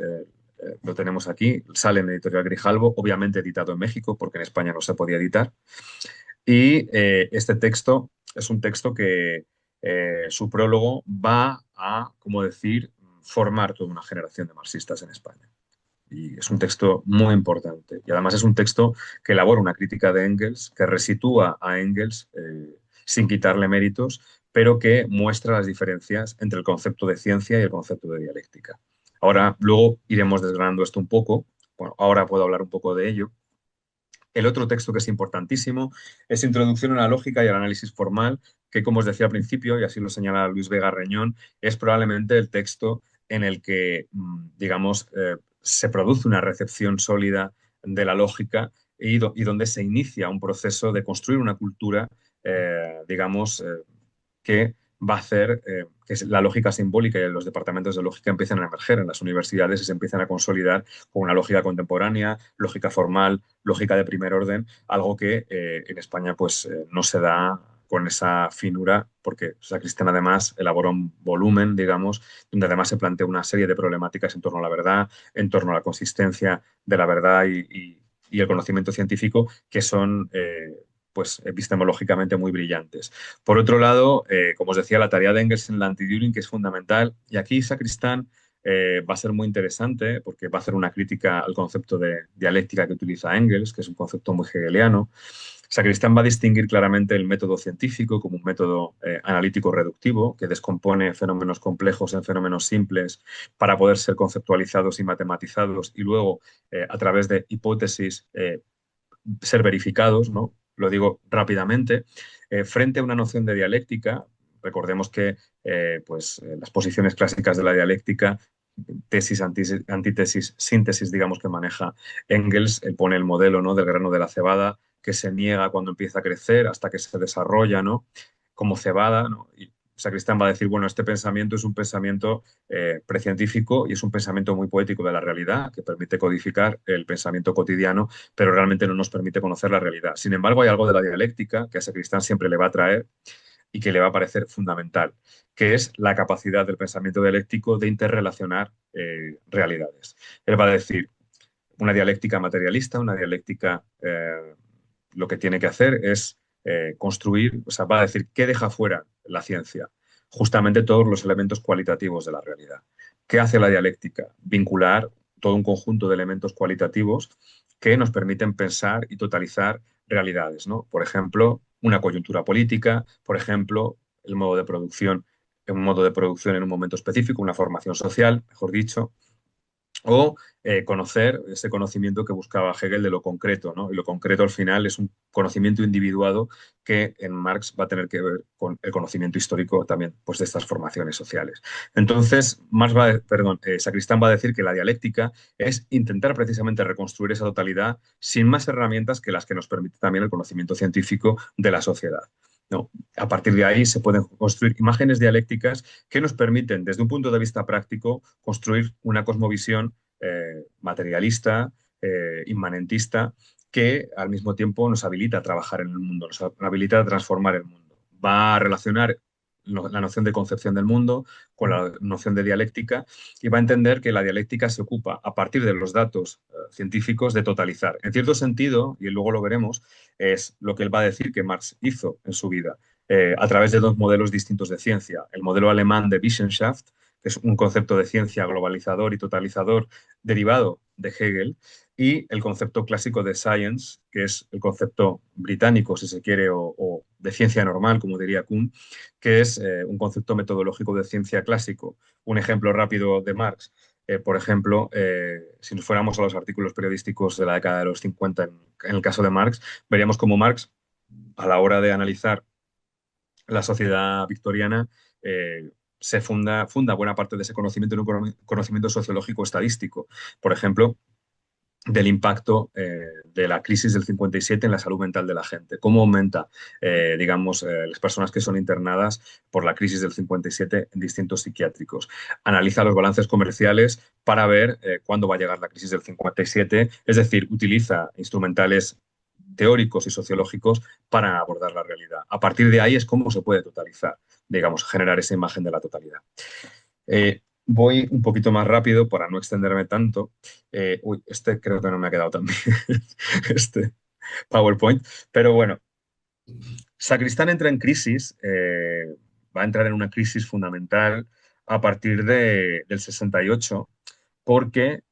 lo tenemos aquí, sale en editorial Grijalbo, obviamente editado en México, porque en España no se podía editar. Y este texto es un texto que su prólogo va a, como decir, formar toda una generación de marxistas en España. Y es un texto muy importante. Y además es un texto que elabora una crítica de Engels, que resitúa a Engels sin quitarle méritos, pero que muestra las diferencias entre el concepto de ciencia y el concepto de dialéctica. Ahora, luego iremos desgranando esto un poco. Bueno, ahora puedo hablar un poco de ello. El otro texto que es importantísimo es Introducción a la lógica y al análisis formal, que como os decía al principio, y así lo señala Luis Vega Reñón, es probablemente el texto en el que, digamos, se produce una recepción sólida de la lógica y donde se inicia un proceso de construir una cultura, digamos, que va a hacer que la lógica simbólica y los departamentos de lógica empiecen a emerger en las universidades y se empiezan a consolidar con una lógica contemporánea, lógica formal, lógica de primer orden, algo que en España pues no se da con esa finura, porque Sacristán además elabora un volumen, digamos, donde además se plantea una serie de problemáticas en torno a la verdad, en torno a la consistencia de la verdad y el conocimiento científico, que son pues epistemológicamente muy brillantes. Por otro lado, como os decía, la tarea de Engels en la Anti-Düring, que es fundamental, y aquí Sacristán va a ser muy interesante porque va a hacer una crítica al concepto de dialéctica que utiliza Engels, que es un concepto muy hegeliano. Sacristán va a distinguir claramente el método científico como un método analítico reductivo que descompone fenómenos complejos en fenómenos simples para poder ser conceptualizados y matematizados y luego, a través de hipótesis, ser verificados, ¿no? Lo digo rápidamente, frente a una noción de dialéctica. Recordemos que las posiciones clásicas de la dialéctica, tesis, antítesis, síntesis, digamos, que maneja Engels, él pone el modelo, ¿no?, del grano de la cebada, que se niega cuando empieza a crecer hasta que se desarrolla, ¿no?, como cebada, ¿no? Y Sacristán va a decir, bueno, este pensamiento es un pensamiento precientífico y es un pensamiento muy poético de la realidad que permite codificar el pensamiento cotidiano, pero realmente no nos permite conocer la realidad. Sin embargo, hay algo de la dialéctica que a Sacristán siempre le va a traer y que le va a parecer fundamental, que es la capacidad del pensamiento dialéctico de interrelacionar realidades. Él va a decir, una dialéctica materialista, una dialéctica lo que tiene que hacer es construir, o sea, va a decir, ¿qué deja fuera la ciencia? Justamente todos los elementos cualitativos de la realidad. ¿Qué hace la dialéctica? Vincular todo un conjunto de elementos cualitativos que nos permiten pensar y totalizar realidades, ¿no? Por ejemplo, una coyuntura política, por ejemplo, el modo de producción, un modo de producción en un momento específico, una formación social, mejor dicho, o conocer ese conocimiento que buscaba Hegel de lo concreto, ¿no? Y lo concreto al final es un conocimiento individuado que en Marx va a tener que ver con el conocimiento histórico también, pues, de estas formaciones sociales. Entonces, Sacristán va a decir que la dialéctica es intentar precisamente reconstruir esa totalidad sin más herramientas que las que nos permite también el conocimiento científico de la sociedad, ¿no? A partir de ahí se pueden construir imágenes dialécticas que nos permiten, desde un punto de vista práctico, construir una cosmovisión materialista, inmanentista, que al mismo tiempo nos habilita a trabajar en el mundo, nos habilita a transformar el mundo. Va a relacionar la noción de concepción del mundo con la noción de dialéctica y va a entender que la dialéctica se ocupa, a partir de los datos científicos, de totalizar. En cierto sentido, y luego lo veremos, es lo que él va a decir que Marx hizo en su vida, a través de dos modelos distintos de ciencia. El modelo alemán de Wissenschaft, que es un concepto de ciencia globalizador y totalizador derivado de Hegel, y el concepto clásico de science, que es el concepto británico, si se quiere, o de ciencia normal, como diría Kuhn, que es un concepto metodológico de ciencia clásico. Un ejemplo rápido de Marx. Por ejemplo, si nos fuéramos a los artículos periodísticos de la década de los 50, en el caso de Marx, veríamos cómo Marx, a la hora de analizar la sociedad victoriana, funda buena parte de ese conocimiento en un conocimiento sociológico estadístico. Por ejemplo, del impacto de la crisis del 57 en la salud mental de la gente. Cómo aumenta, las personas que son internadas por la crisis del 57 en distintos psiquiátricos. Analiza los balances comerciales para ver cuándo va a llegar la crisis del 57, es decir, utiliza instrumentales teóricos y sociológicos para abordar la realidad. A partir de ahí es cómo se puede totalizar, digamos, generar esa imagen de la totalidad. Voy un poquito más rápido para no extenderme tanto. Este creo que no me ha quedado tan bien, este PowerPoint. Pero bueno, Sacristán entra en crisis, va a entrar en una crisis fundamental a partir del 68, porque,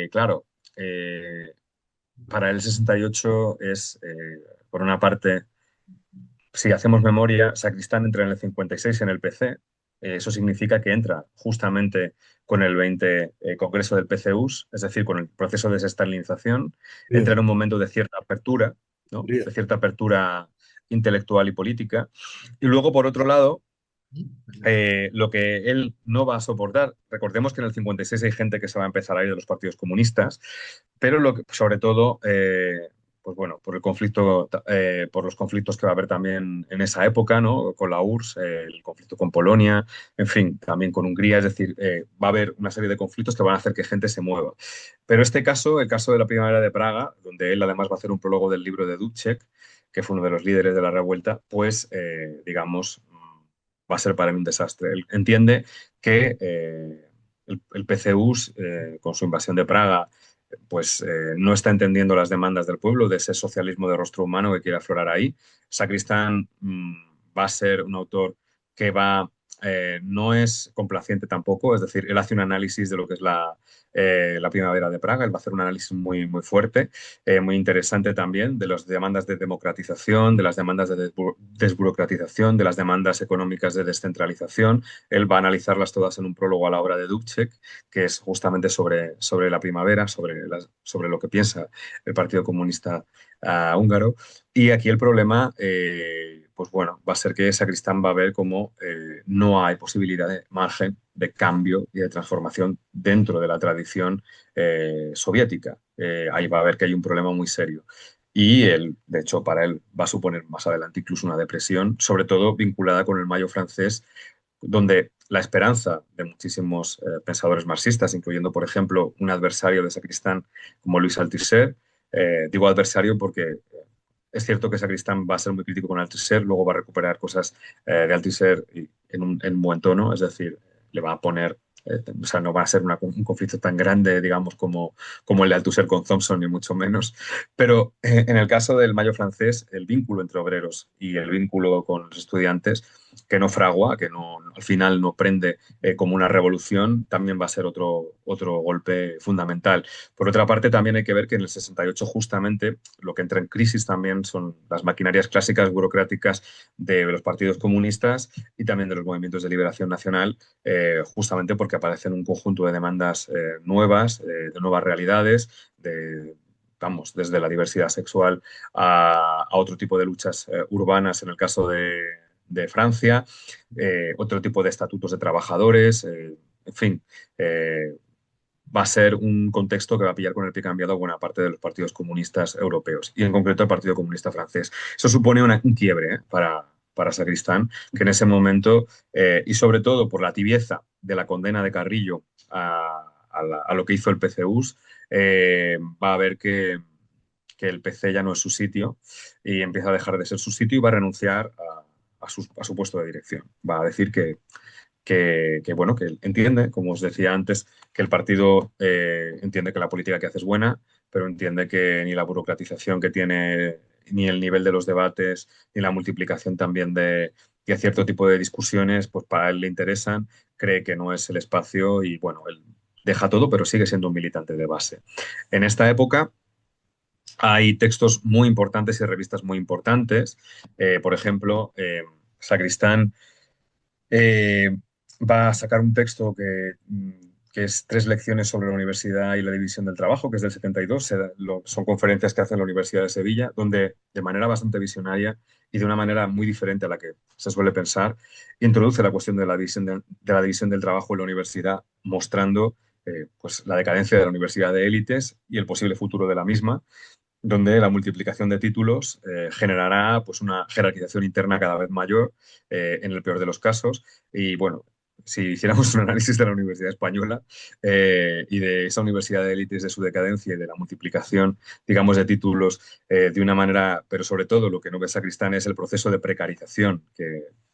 claro, para el 68 es, por una parte, si hacemos memoria, Sacristán entra en el 56 en el PC. Eso significa que entra justamente con el 20 Congreso del PCUS, es decir, con el proceso de desestalinización. Entra Bien, en un momento de cierta apertura, ¿no? De bien. cierta apertura intelectual y política. Y luego, por otro lado, lo que él no va a soportar, recordemos que en el 56 hay gente que se va a empezar a ir de los partidos comunistas, pero sobre todo, pues bueno, por el conflicto, por los conflictos que va a haber también en esa época, ¿no? Con la URSS, el conflicto con Polonia, en fin, también con Hungría, es decir, va a haber una serie de conflictos que van a hacer que gente se mueva. Pero este caso, el caso de la Primavera de Praga, donde él además va a hacer un prólogo del libro de Dubček, que fue uno de los líderes de la revuelta, pues, digamos, va a ser para él un desastre. Él entiende que el PCUS, con su invasión de Praga, pues no está entendiendo las demandas del pueblo, de ese socialismo de rostro humano que quiere aflorar ahí. Sacristán va a ser un autor que va no es complaciente tampoco, es decir, él hace un análisis de lo que es la primavera de Praga, él va a hacer un análisis muy, muy fuerte, muy interesante también, de las demandas de democratización, de las demandas de desburocratización, de las demandas económicas de descentralización. Él va a analizarlas todas en un prólogo a la obra de Dubček, que es justamente sobre la primavera, sobre lo que piensa el Partido Comunista húngaro. Y aquí el problema, pues bueno, va a ser que Sacristán va a ver cómo no hay posibilidad de margen de cambio y de transformación dentro de la tradición soviética. Ahí va a ver que hay un problema muy serio. Y él, de hecho, para él va a suponer más adelante incluso una depresión, sobre todo vinculada con el Mayo francés, donde la esperanza de muchísimos pensadores marxistas, incluyendo, por ejemplo, un adversario de Sacristán como Luis Althusser, digo adversario porque es cierto que Sacristán va a ser muy crítico con Althusser, luego va a recuperar cosas de Althusser en un buen tono, es decir, le va a poner, o sea, no va a ser un conflicto tan grande, digamos, como el de Althusser con Thompson, ni mucho menos. Pero en el caso del Mayo francés, el vínculo entre obreros y el vínculo con los estudiantes, que no fragua, que no, al final no prende como una revolución, también va a ser otro golpe fundamental. Por otra parte, también hay que ver que en el 68 justamente lo que entra en crisis también son las maquinarias clásicas burocráticas de los partidos comunistas y también de los movimientos de liberación nacional, justamente porque aparecen un conjunto de demandas nuevas, de nuevas realidades, vamos, desde la diversidad sexual a otro tipo de luchas urbanas en el caso de Francia, otro tipo de estatutos de trabajadores, en fin, va a ser un contexto que va a pillar con el pie cambiado a buena parte de los partidos comunistas europeos y en concreto el Partido Comunista francés. Eso supone un quiebre para Sacristán, que en ese momento, y sobre todo por la tibieza de la condena de Carrillo a lo que hizo el PCUS, va a ver que el PC ya no es su sitio y empieza a dejar de ser su sitio y va a renunciar a su puesto de dirección. Va a decir bueno, que él entiende, como os decía antes, que el partido entiende que la política que hace es buena, pero entiende que ni la burocratización que tiene, ni el nivel de los debates, ni la multiplicación también de cierto tipo de discusiones, pues para él le interesan, cree que no es el espacio y bueno, él deja todo, pero sigue siendo un militante de base. En esta época hay textos muy importantes y revistas muy importantes. Por ejemplo, Sacristán eh, va a sacar un texto que es tres lecciones sobre la universidad y la división del trabajo, que es del 72. Son conferencias que hace en la Universidad de Sevilla, donde de manera bastante visionaria y de una manera muy diferente a la que se suele pensar, introduce la cuestión de la división del trabajo en la universidad, mostrando pues, la decadencia de la universidad de élites y el posible futuro de la misma, donde la multiplicación de títulos generará pues, una jerarquización interna cada vez mayor, en el peor de los casos. Y bueno, si hiciéramos un análisis de la Universidad Española y de esa universidad de élites, de su decadencia y de la multiplicación, digamos, de títulos de una manera, pero sobre todo lo que no ve Sacristán es el proceso de precarización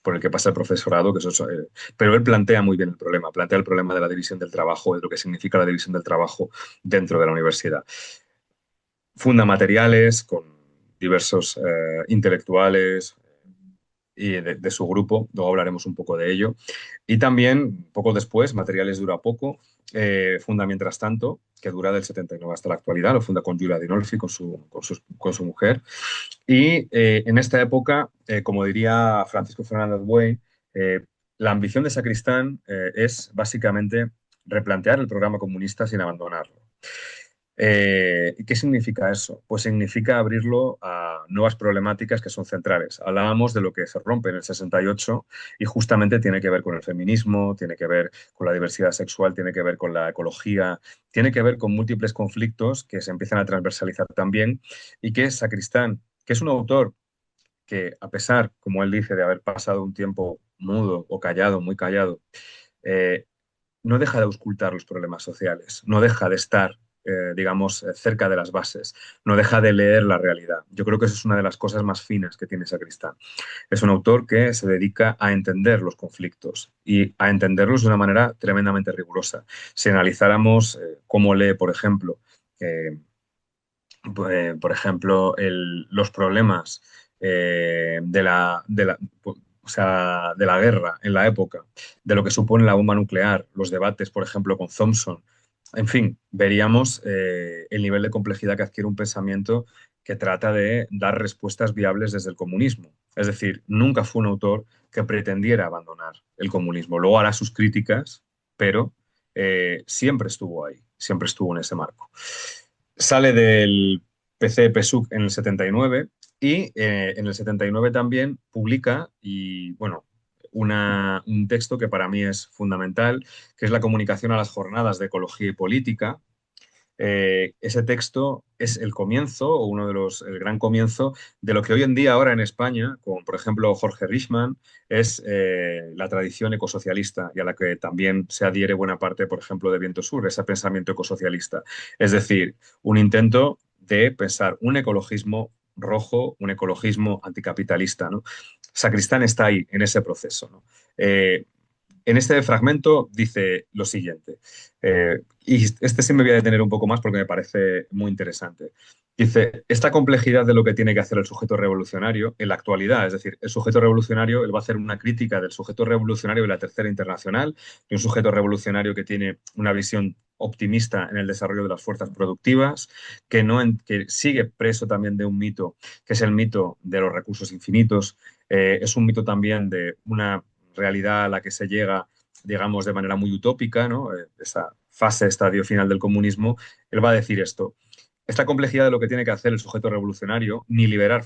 por el que pasa el profesorado, pero él plantea muy bien el problema, plantea el problema de la división del trabajo, de lo que significa la división del trabajo dentro de la universidad. Funda materiales con diversos intelectuales y de su grupo, luego hablaremos un poco de ello. Y también, poco después, Materiales dura poco, funda Mientras tanto, que dura del 79 hasta la actualidad, lo funda con Giulia Dinolfi, con su mujer. Y en esta época, como diría Francisco Fernández Buey, la ambición de Sacristán es básicamente replantear el programa comunista sin abandonarlo. ¿Y qué significa eso? Pues significa abrirlo a nuevas problemáticas que son centrales. Hablábamos de lo que se rompe en el 68 y justamente tiene que ver con el feminismo, tiene que ver con la diversidad sexual, tiene que ver con la ecología, tiene que ver con múltiples conflictos que se empiezan a transversalizar también y que Sacristán, que es un autor que a pesar, como él dice, de haber pasado un tiempo mudo o callado, muy callado, eh, no deja de auscultar los problemas sociales, no deja de estar, digamos, cerca de las bases, no deja de leer la realidad. Yo creo que eso es una de las cosas más finas que tiene Sacristán. Es un autor que se dedica a entender los conflictos y a entenderlos de una manera tremendamente rigurosa. Si analizáramos cómo lee, eh, por ejemplo los problemas de la o sea, de la guerra en la época, de lo que supone la bomba nuclear, los debates, por ejemplo, con Thompson. En fin, veríamos el nivel de complejidad que adquiere un pensamiento que trata de dar respuestas viables desde el comunismo. Es decir, nunca fue un autor que pretendiera abandonar el comunismo. Luego hará sus críticas, pero siempre estuvo ahí, siempre estuvo en ese marco. Sale del PC-PSUC en el 79 y en el 79 también publica, y bueno, un texto que para mí es fundamental, que es la comunicación a las jornadas de ecología y política. Ese texto es el comienzo, o uno de los, el gran comienzo, de lo que hoy en día ahora en España, con por ejemplo Jorge Richman, es la tradición ecosocialista y a la que también se adhiere buena parte, por ejemplo, de Viento Sur, ese pensamiento ecosocialista. Es decir, un intento de pensar un ecologismo rojo, un ecologismo anticapitalista, ¿no? Sacristán está ahí, en ese proceso, ¿no? En este fragmento dice lo siguiente, y este sí me voy a detener un poco más porque me parece muy interesante. Dice, esta complejidad de lo que tiene que hacer el sujeto revolucionario en la actualidad, es decir, el sujeto revolucionario, él va a hacer una crítica del sujeto revolucionario de la Tercera Internacional, de un sujeto revolucionario que tiene una visión optimista en el desarrollo de las fuerzas productivas, que sigue preso también de un mito, que es el mito de los recursos infinitos, es un mito también de una realidad a la que se llega, digamos, de manera muy utópica, ¿no? Esa fase, estadio final del comunismo, él va a decir esto. Esta complejidad de lo que tiene que hacer el sujeto revolucionario, ni liberar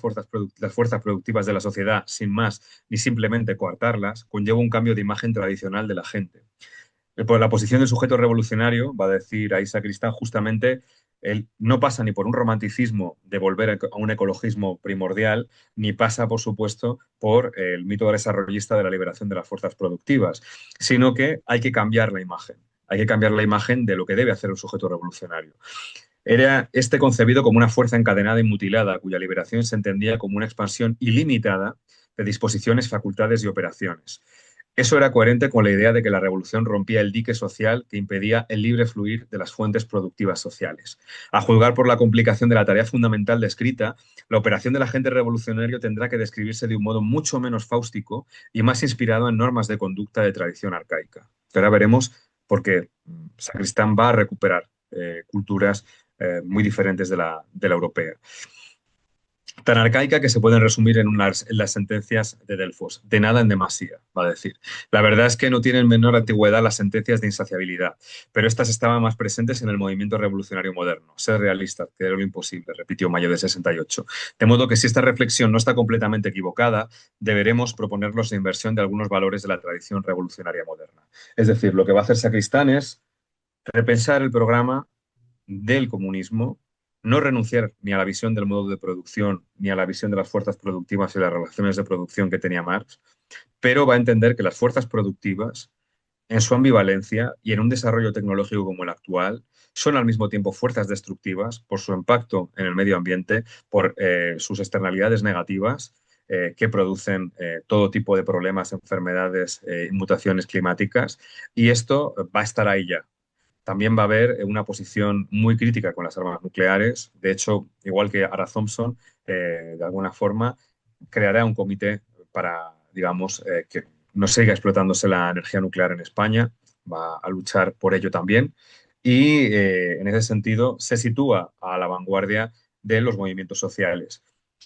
las fuerzas productivas de la sociedad sin más, ni simplemente coartarlas, conlleva un cambio de imagen tradicional de la gente. Por la posición del sujeto revolucionario, va a decir ahí Sacristán, justamente, él no pasa ni por un romanticismo de volver a un ecologismo primordial, ni pasa, por supuesto, por el mito desarrollista de la liberación de las fuerzas productivas, sino que hay que cambiar la imagen. Hay que cambiar la imagen de lo que debe hacer el sujeto revolucionario. Era este concebido como una fuerza encadenada y mutilada, cuya liberación se entendía como una expansión ilimitada de disposiciones, facultades y operaciones. Eso era coherente con la idea de que la revolución rompía el dique social que impedía el libre fluir de las fuentes productivas sociales. A juzgar por la complicación de la tarea fundamental descrita, la operación del agente revolucionario tendrá que describirse de un modo mucho menos fáustico y más inspirado en normas de conducta de tradición arcaica. Que ahora veremos porque Sacristán va a recuperar culturas muy diferentes de la europea. Tan arcaica que se pueden resumir en las sentencias de Delfos. De nada en demasía, va a decir. La verdad es que no tienen menor antigüedad las sentencias de insaciabilidad, pero estas estaban más presentes en el movimiento revolucionario moderno. Ser realista, que era lo imposible, repitió Mayo de 68. De modo que si esta reflexión no está completamente equivocada, deberemos proponernos la inversión de algunos valores de la tradición revolucionaria moderna. Es decir, lo que va a hacer Sacristán es repensar el programa del comunismo, no renunciar ni a la visión del modo de producción, ni a la visión de las fuerzas productivas y las relaciones de producción que tenía Marx, pero va a entender que las fuerzas productivas, en su ambivalencia y en un desarrollo tecnológico como el actual, son al mismo tiempo fuerzas destructivas por su impacto en el medio ambiente, por sus externalidades negativas que producen todo tipo de problemas, enfermedades y mutaciones climáticas. Y esto va a estar ahí ya. También va a haber una posición muy crítica con las armas nucleares. De hecho, igual que Ara Thompson, de alguna forma, creará un comité para, digamos, que no siga explotándose la energía nuclear en España. Va a luchar por ello también. Y en ese sentido se sitúa a la vanguardia de los movimientos sociales.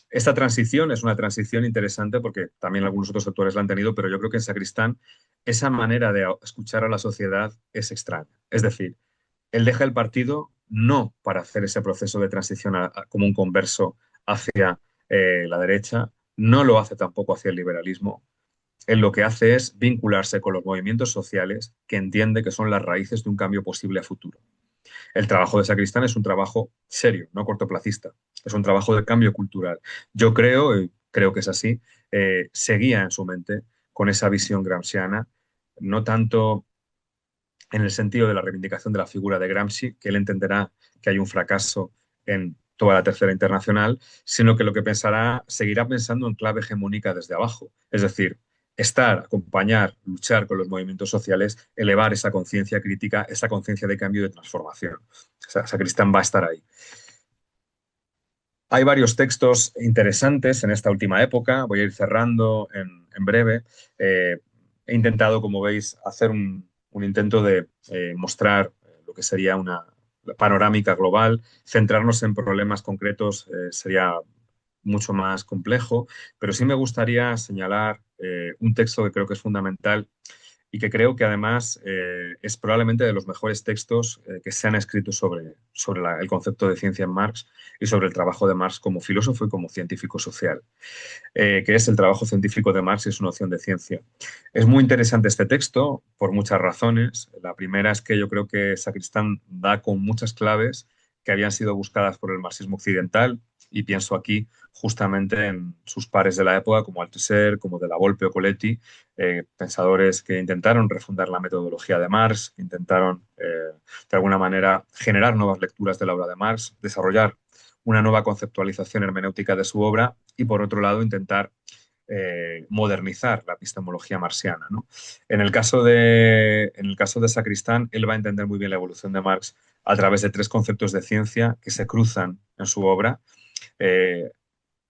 Esta transición es una transición interesante porque también algunos otros autores la han tenido, pero yo creo que en Sacristán esa manera de escuchar a la sociedad es extraña. Es decir, él deja el partido no para hacer ese proceso de transición como un converso hacia la derecha, no lo hace tampoco hacia el liberalismo. Él lo que hace es vincularse con los movimientos sociales que entiende que son las raíces de un cambio posible a futuro. El trabajo de Sacristán es un trabajo serio, no cortoplacista. Es un trabajo de cambio cultural. Yo creo, y creo que es así, seguía en su mente con esa visión gramsciana, no tanto en el sentido de la reivindicación de la figura de Gramsci, que él entenderá que hay un fracaso en toda la Tercera Internacional, sino que lo que pensará, seguirá pensando en clave hegemónica desde abajo. Es decir, estar, acompañar, luchar con los movimientos sociales, elevar esa conciencia crítica, esa conciencia de cambio y de transformación. O sea, Sacristán va a estar ahí. Hay varios textos interesantes en esta última época. Voy a ir cerrando en breve. He intentado, como veis, hacer un intento de mostrar lo que sería una panorámica global. Centrarnos en problemas concretos sería mucho más complejo, pero sí me gustaría señalar un texto que creo que es fundamental y que creo que además es probablemente de los mejores textos que se han escrito sobre el concepto de ciencia en Marx y sobre el trabajo de Marx como filósofo y como científico social, que es el trabajo científico de Marx y su noción de ciencia. Es muy interesante este texto por muchas razones. La primera es que yo creo que Sacristán da con muchas claves que habían sido buscadas por el marxismo occidental, y pienso aquí justamente en sus pares de la época como Althusser, como de la Volpe o Coletti, pensadores que intentaron refundar la metodología de Marx, que intentaron de alguna manera generar nuevas lecturas de la obra de Marx, desarrollar una nueva conceptualización hermenéutica de su obra y, por otro lado, intentar modernizar la epistemología marxiana, ¿no? En el caso de Sacristán, él va a entender muy bien la evolución de Marx a través de tres conceptos de ciencia que se cruzan en su obra. Eh,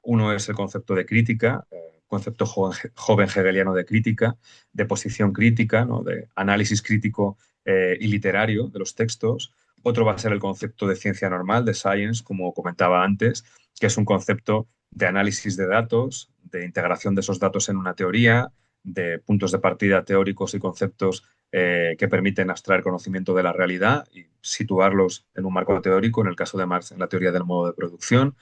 Uno es el concepto de crítica, concepto joven hegeliano de crítica, de posición crítica, ¿no? De análisis crítico y literario de los textos. Otro va a ser el concepto de ciencia normal, de science, como comentaba antes, que es un concepto de análisis de datos, de integración de esos datos en una teoría, de puntos de partida teóricos y conceptos que permiten abstraer conocimiento de la realidad y situarlos en un marco teórico, en el caso de Marx, en la teoría del modo de producción,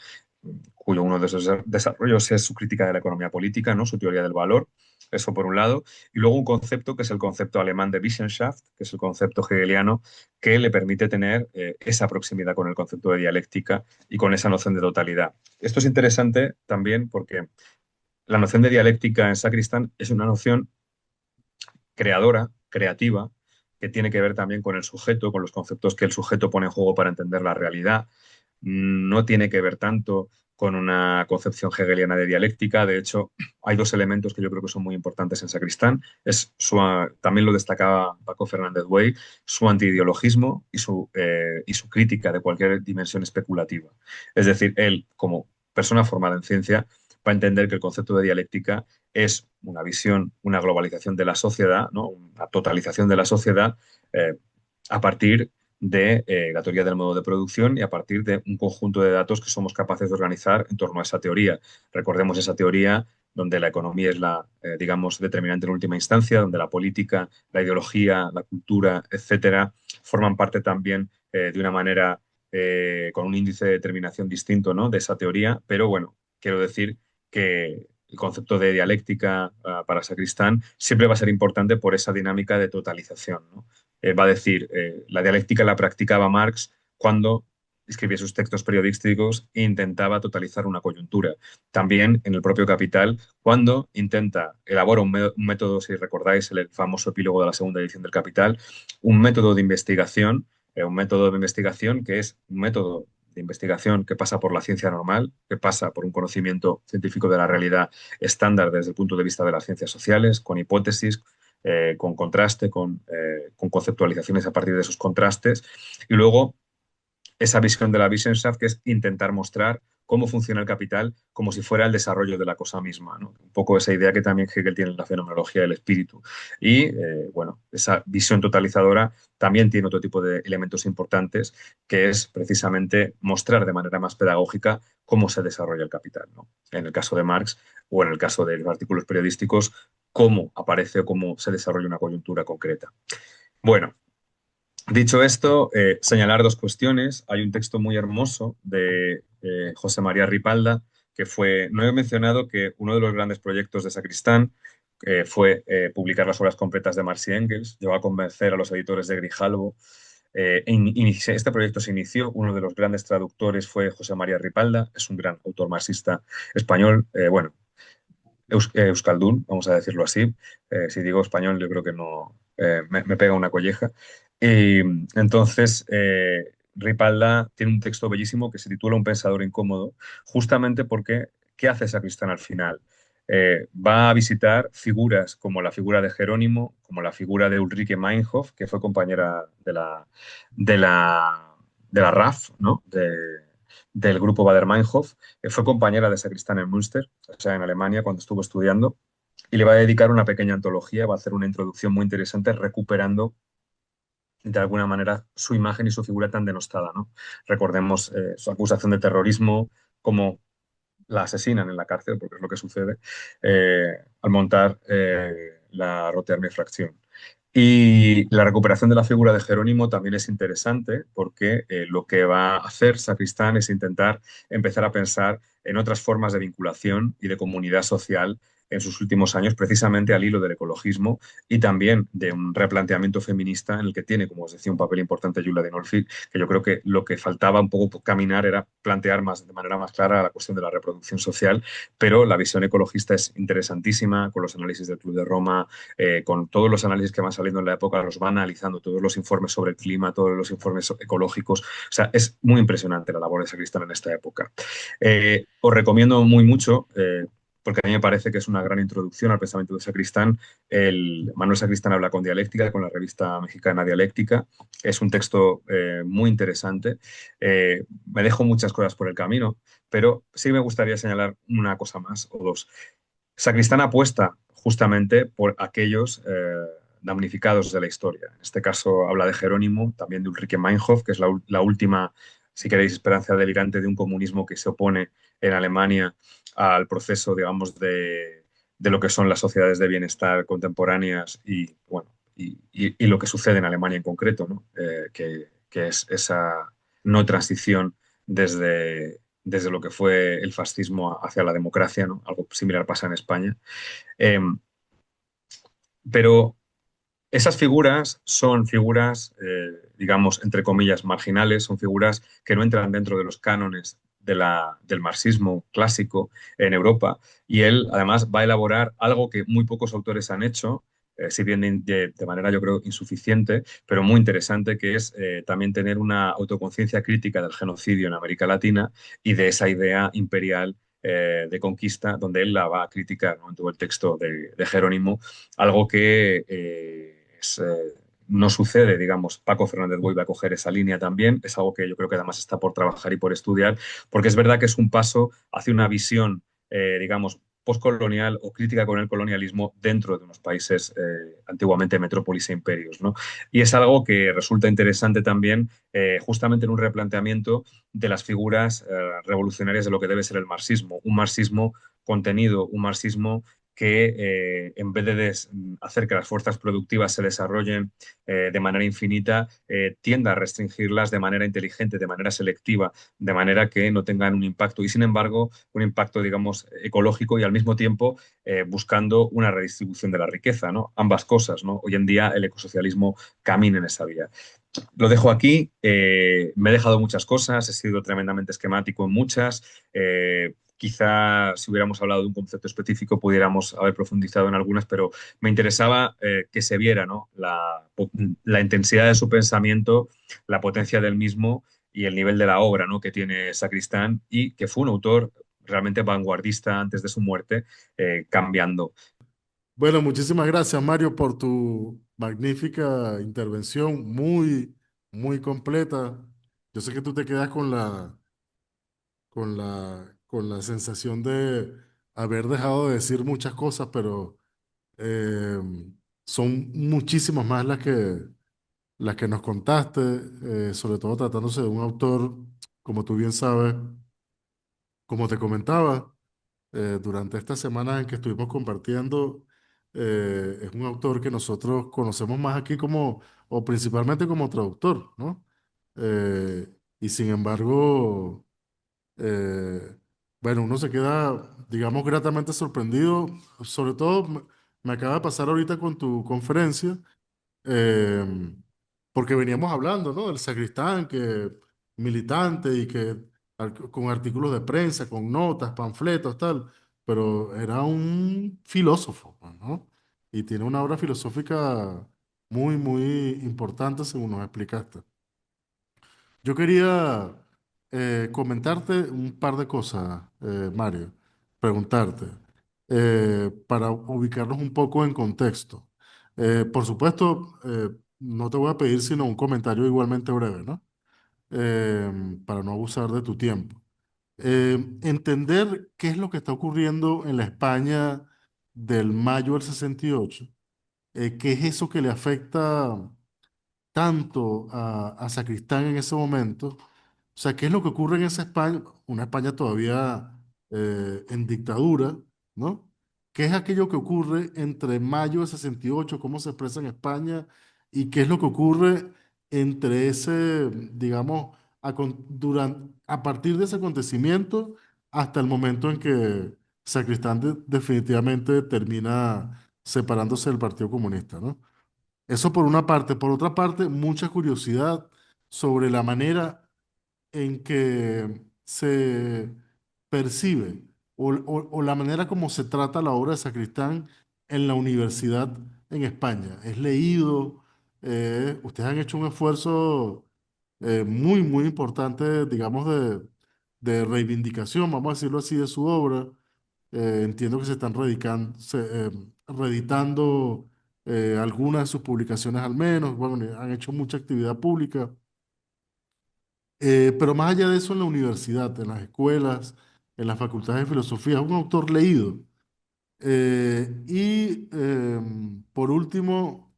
cuyo uno de esos desarrollos es su crítica de la economía política, ¿no? Su teoría del valor, eso por un lado, y luego un concepto que es el concepto alemán de Wissenschaft, que es el concepto hegeliano que le permite tener esa proximidad con el concepto de dialéctica y con esa noción de totalidad. Esto es interesante también porque la noción de dialéctica en Sacristán es una noción creadora, creativa, que tiene que ver también con el sujeto, con los conceptos que el sujeto pone en juego para entender la realidad. No tiene que ver tanto con una concepción hegeliana de dialéctica. De hecho, hay dos elementos que yo creo que son muy importantes en Sacristán. También lo destacaba Paco Fernández Way, su antiideologismo y su crítica de cualquier dimensión especulativa. Es decir, él, como persona formada en ciencia, va a entender que el concepto de dialéctica es una visión, una globalización de la sociedad, ¿no? Una totalización de la sociedad eh, a partir de la teoría del modo de producción y a partir de un conjunto de datos que somos capaces de organizar en torno a esa teoría. Recordemos esa teoría donde la economía es la, digamos, determinante en última instancia, donde la política, la ideología, la cultura, etcétera, forman parte también de una manera con un índice de determinación distinto, ¿no? De esa teoría, pero bueno, quiero decir que el concepto de dialéctica para Sacristán siempre va a ser importante por esa dinámica de totalización, ¿no? Va a decir, la dialéctica la practicaba Marx cuando escribía sus textos periodísticos e intentaba totalizar una coyuntura. También en el propio Capital, cuando elabora un método, si recordáis el famoso epílogo de la segunda edición del Capital, un método de investigación que es un método de investigación que pasa por la ciencia normal, que pasa por un conocimiento científico de la realidad estándar desde el punto de vista de las ciencias sociales, con hipótesis, con contraste, con conceptualizaciones a partir de esos contrastes, y luego esa visión de la Wissenschaft, que es intentar mostrar cómo funciona el capital como si fuera el desarrollo de la cosa misma, ¿no? Un poco esa idea que también Hegel tiene en la fenomenología del espíritu. Y, bueno, esa visión totalizadora también tiene otro tipo de elementos importantes, que es precisamente mostrar de manera más pedagógica cómo se desarrolla el capital, ¿no? En el caso de Marx o en el caso de los artículos periodísticos, cómo aparece o cómo se desarrolla una coyuntura concreta. Bueno, dicho esto, señalar dos cuestiones. Hay un texto muy hermoso de José María Ripalda, no he mencionado que uno de los grandes proyectos de Sacristán fue publicar las obras completas de Marx y Engels. Llegó a convencer a los editores de Grijalbo. Este proyecto se inició, uno de los grandes traductores fue José María Ripalda, es un gran autor marxista español, bueno, euskaldun, vamos a decirlo así. Si digo español, yo creo que no me pega una colleja. Y entonces, Ripalda tiene un texto bellísimo que se titula Un pensador incómodo, justamente porque, ¿qué hace Sacristán al final? Va a visitar figuras como la figura de Jerónimo, como la figura de Ulrike Meinhof, que fue compañera de la RAF, ¿no? del grupo Baader-Meinhof. Fue compañera de Sacristán en Münster, o sea, en Alemania, cuando estuvo estudiando, y le va a dedicar una pequeña antología, va a hacer una introducción muy interesante recuperando de alguna manera su imagen y su figura tan denostada, ¿no? Recordemos su acusación de terrorismo, cómo la asesinan en la cárcel, porque es lo que sucede, al montar la Rote Armee Fracción. Y la recuperación de la figura de Jerónimo también es interesante porque lo que va a hacer Sacristán es intentar empezar a pensar en otras formas de vinculación y de comunidad social en sus últimos años, precisamente al hilo del ecologismo y también de un replanteamiento feminista en el que tiene, como os decía, un papel importante Julia de Nolfi, que yo creo que lo que faltaba un poco por caminar era plantear más, de manera más clara la cuestión de la reproducción social, pero la visión ecologista es interesantísima, con los análisis del Club de Roma, con todos los análisis que van saliendo en la época, los van analizando, todos los informes sobre el clima, todos los informes ecológicos. O sea, es muy impresionante la labor de Sacristán en esta época. Os recomiendo muy mucho, porque a mí me parece que es una gran introducción al pensamiento de Sacristán. Manuel Sacristán habla con dialéctica, con la revista mexicana Dialéctica. Es un texto muy interesante. Me dejo muchas cosas por el camino, pero sí me gustaría señalar una cosa más o dos. Sacristán apuesta justamente por aquellos damnificados de la historia. En este caso habla de Jerónimo, también de Ulrike Meinhof, que es la última, si queréis, esperanza delirante de un comunismo que se opone en Alemania al proceso, digamos, de lo que son las sociedades de bienestar contemporáneas y, bueno, y lo que sucede en Alemania en concreto, ¿no? Que es esa no transición desde lo que fue el fascismo hacia la democracia, ¿no? Algo similar pasa en España. Eh, pero esas figuras son figuras, digamos, entre comillas, marginales, son figuras que no entran dentro de los cánones del marxismo clásico en Europa. Y él, además, va a elaborar algo que muy pocos autores han hecho, si bien de manera, yo creo, insuficiente, pero muy interesante, que es también tener una autoconciencia crítica del genocidio en América Latina y de esa idea imperial de conquista, donde él la va a criticar, ¿no? En todo el texto de Jerónimo, algo que no sucede, digamos, Paco Fernández vuelve a coger esa línea también, es algo que yo creo que además está por trabajar y por estudiar, porque es verdad que es un paso hacia una visión, digamos, postcolonial o crítica con el colonialismo dentro de unos países antiguamente metrópolis e imperios, ¿no? Y es algo que resulta interesante también justamente en un replanteamiento de las figuras revolucionarias de lo que debe ser el marxismo, un marxismo contenido, un marxismo que en vez de hacer que las fuerzas productivas se desarrollen de manera infinita, tienda a restringirlas de manera inteligente, de manera selectiva, de manera que no tengan un impacto y, sin embargo, un impacto, digamos, ecológico y al mismo tiempo buscando una redistribución de la riqueza, ¿no? Ambas cosas, ¿no? Hoy en día el ecosocialismo camina en esa vía. Lo dejo aquí. Me he dejado muchas cosas, he sido tremendamente esquemático en muchas. Quizá si hubiéramos hablado de un concepto específico pudiéramos haber profundizado en algunas, pero me interesaba que se viera, ¿no? La intensidad de su pensamiento, la potencia del mismo y el nivel de la obra, ¿no? Que tiene Sacristán y que fue un autor realmente vanguardista antes de su muerte, cambiando. Bueno, muchísimas gracias, Mario, por tu magnífica intervención, muy, muy completa. Yo sé que tú te quedas con la sensación de haber dejado de decir muchas cosas, pero eh, son muchísimas más las que nos contaste, sobre todo tratándose de un autor, como tú bien sabes, como te comentaba, durante estas semanas en que estuvimos compartiendo, es un autor que nosotros conocemos más aquí como, o principalmente como traductor, ¿no? Eh, y sin embargo, eh, bueno, uno se queda, digamos, gratamente sorprendido, sobre todo me acaba de pasar ahorita con tu conferencia, eh, porque veníamos hablando, ¿no? Del sacristán, que militante y que con artículos de prensa, con notas, panfletos, tal, pero era un filósofo, pues, ¿no? Y tiene una obra filosófica muy, muy importante, según nos explicaste. Yo quería comentarte un par de cosas, Mario, preguntarte, para ubicarnos un poco en contexto. Por supuesto, no te voy a pedir sino un comentario igualmente breve, ¿no? eh, para no abusar de tu tiempo. Entender qué es lo que está ocurriendo en la España del mayo del 68, qué es eso que le afecta tanto a Sacristán en ese momento. O sea, ¿qué es lo que ocurre en esa España? Una España todavía en dictadura, ¿no? ¿Qué es aquello que ocurre entre mayo de 68, cómo se expresa en España, y qué es lo que ocurre entre ese, digamos, a partir de ese acontecimiento hasta el momento en que Sacristán definitivamente termina separándose del Partido Comunista, ¿no? Eso por una parte. Por otra parte, mucha curiosidad sobre la manera en que se percibe o la manera como se trata la obra de Sacristán en la universidad en España. Es leído, ustedes han hecho un esfuerzo muy, muy importante, digamos, de reivindicación, vamos a decirlo así, de su obra. Entiendo que se están reeditando algunas de sus publicaciones al menos. Bueno, han hecho mucha actividad pública. Pero más allá de eso, en la universidad, en las escuelas, en las facultades de filosofía, es un autor leído. Por último,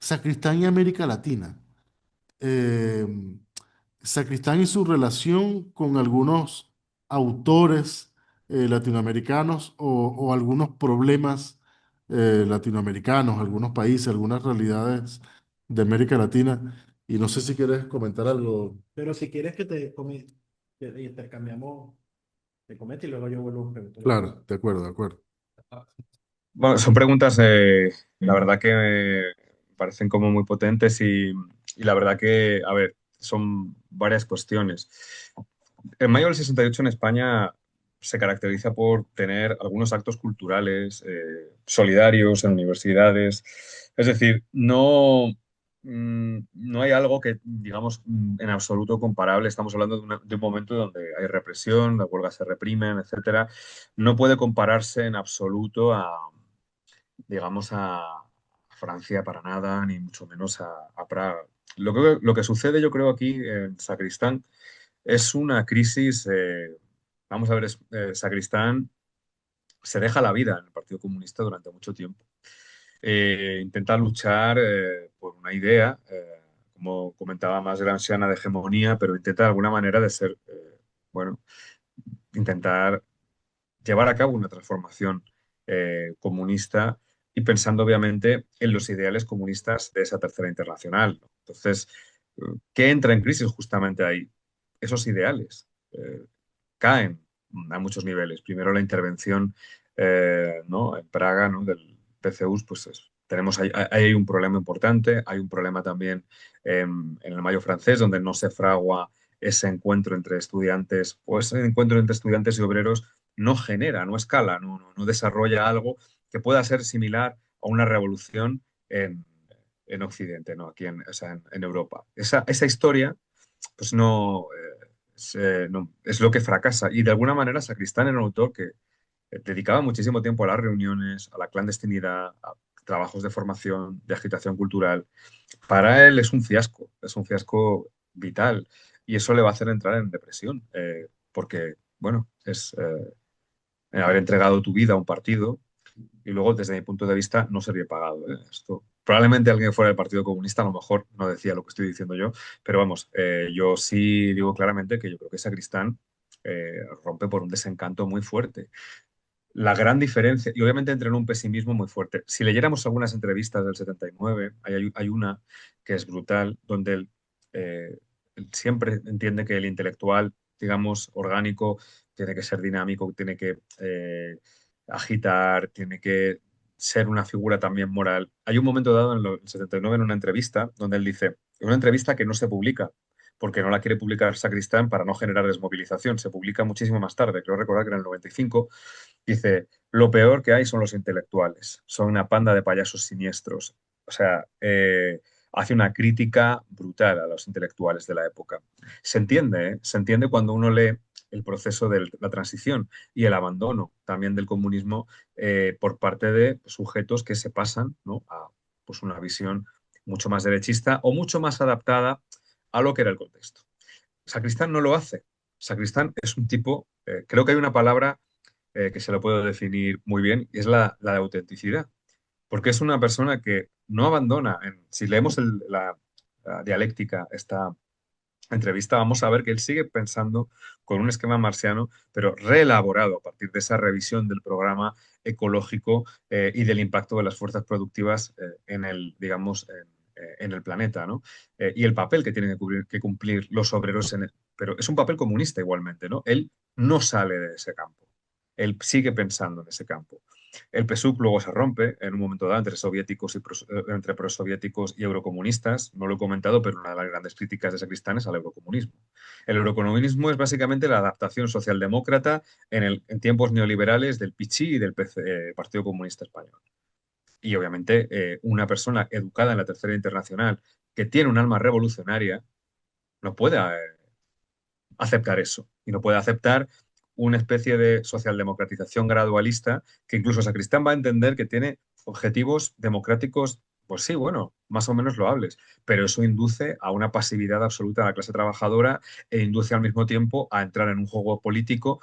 Sacristán y América Latina. Eh, Sacristán y su relación con algunos autores latinoamericanos o algunos problemas latinoamericanos, algunos países, algunas realidades de América Latina. Y no sé si quieres comentar algo. Pero si quieres que intercambiamos, te comento y luego yo vuelvo a preguntar. Claro, de acuerdo, de acuerdo. Bueno, son preguntas, la verdad que me parecen como muy potentes y la verdad que, a ver, son varias cuestiones. El mayo del 68 en España se caracteriza por tener algunos actos culturales solidarios en universidades. Es decir, no hay algo que, digamos, en absoluto comparable. Estamos hablando de un momento donde hay represión, las huelgas se reprimen, etcétera. No puede compararse en absoluto digamos, a Francia para nada, ni mucho menos a Praga. Lo que sucede, yo creo, aquí en Sacristán es una crisis. Vamos a ver, Sacristán se deja la vida en el Partido Comunista durante mucho tiempo. Intenta luchar por una idea, como comentaba más Gramsciana, de hegemonía, pero intenta de alguna manera de ser, bueno, intentar llevar a cabo una transformación comunista y pensando obviamente en los ideales comunistas de esa tercera internacional, ¿no? Entonces, ¿qué entra en crisis justamente ahí? Esos ideales caen a muchos niveles. Primero la intervención ¿no? en Praga, ¿no? del PCU, pues tenemos ahí hay un problema importante, hay un problema también en el Mayo francés, donde no se fragua ese encuentro entre estudiantes, o ese encuentro entre estudiantes y obreros no genera, no escala, no desarrolla algo que pueda ser similar a una revolución en Occidente, ¿no? Aquí o sea, en Europa. Esa historia, pues es lo que fracasa. Y de alguna manera Sacristán era un autor que dedicaba muchísimo tiempo a las reuniones, a la clandestinidad, a trabajos de formación, de agitación cultural. Para él es un fiasco vital y eso le va a hacer entrar en depresión, porque, bueno, es haber entregado tu vida a un partido y luego, desde mi punto de vista, no sería pagado. Esto, probablemente alguien fuera del Partido Comunista a lo mejor no decía lo que estoy diciendo yo, pero vamos, yo sí digo claramente que yo creo que Sacristán rompe por un desencanto muy fuerte. La gran diferencia, y obviamente entra en un pesimismo muy fuerte. Si leyéramos algunas entrevistas del 79, hay una que es brutal, donde él siempre entiende que el intelectual, digamos, orgánico, tiene que ser dinámico, tiene que agitar, tiene que ser una figura también moral. Hay un momento dado en el 79 en una entrevista donde él dice, una entrevista que no se publica, porque no la quiere publicar Sacristán para no generar desmovilización, se publica muchísimo más tarde, creo recordar que en el 95. Dice, lo peor que hay son los intelectuales, son una panda de payasos siniestros. O sea, hace una crítica brutal a los intelectuales de la época. Se entiende, ¿eh? Se entiende cuando uno lee el proceso de la transición y el abandono también del comunismo por parte de sujetos que se pasan, ¿no? a pues, una visión mucho más derechista o mucho más adaptada a lo que era el contexto. Sacristán no lo hace. Sacristán es un tipo, creo que hay una palabra que se lo puedo definir muy bien, y es la de autenticidad, porque es una persona que no abandona. Si leemos la dialéctica, esta entrevista, vamos a ver que él sigue pensando con un esquema marxiano, pero reelaborado a partir de esa revisión del programa ecológico y del impacto de las fuerzas productivas en el, digamos, en el planeta, ¿no? Y el papel que tienen que cumplir los obreros pero es un papel comunista igualmente, ¿no? Él no sale de ese campo. Él sigue pensando en ese campo. El PSUV luego se rompe en un momento dado entre soviéticos entre prosoviéticos y eurocomunistas. No lo he comentado, pero una de las grandes críticas de Sacristán es al eurocomunismo. El eurocomunismo es básicamente la adaptación socialdemócrata en tiempos neoliberales del Pichí y del Partido Comunista Español. Y obviamente una persona educada en la Tercera Internacional que tiene un alma revolucionaria no puede aceptar eso y no puede aceptar una especie de socialdemocratización gradualista que incluso Sacristán va a entender que tiene objetivos democráticos, pues sí, bueno, más o menos loables, pero eso induce a una pasividad absoluta de la clase trabajadora e induce al mismo tiempo a entrar en un juego político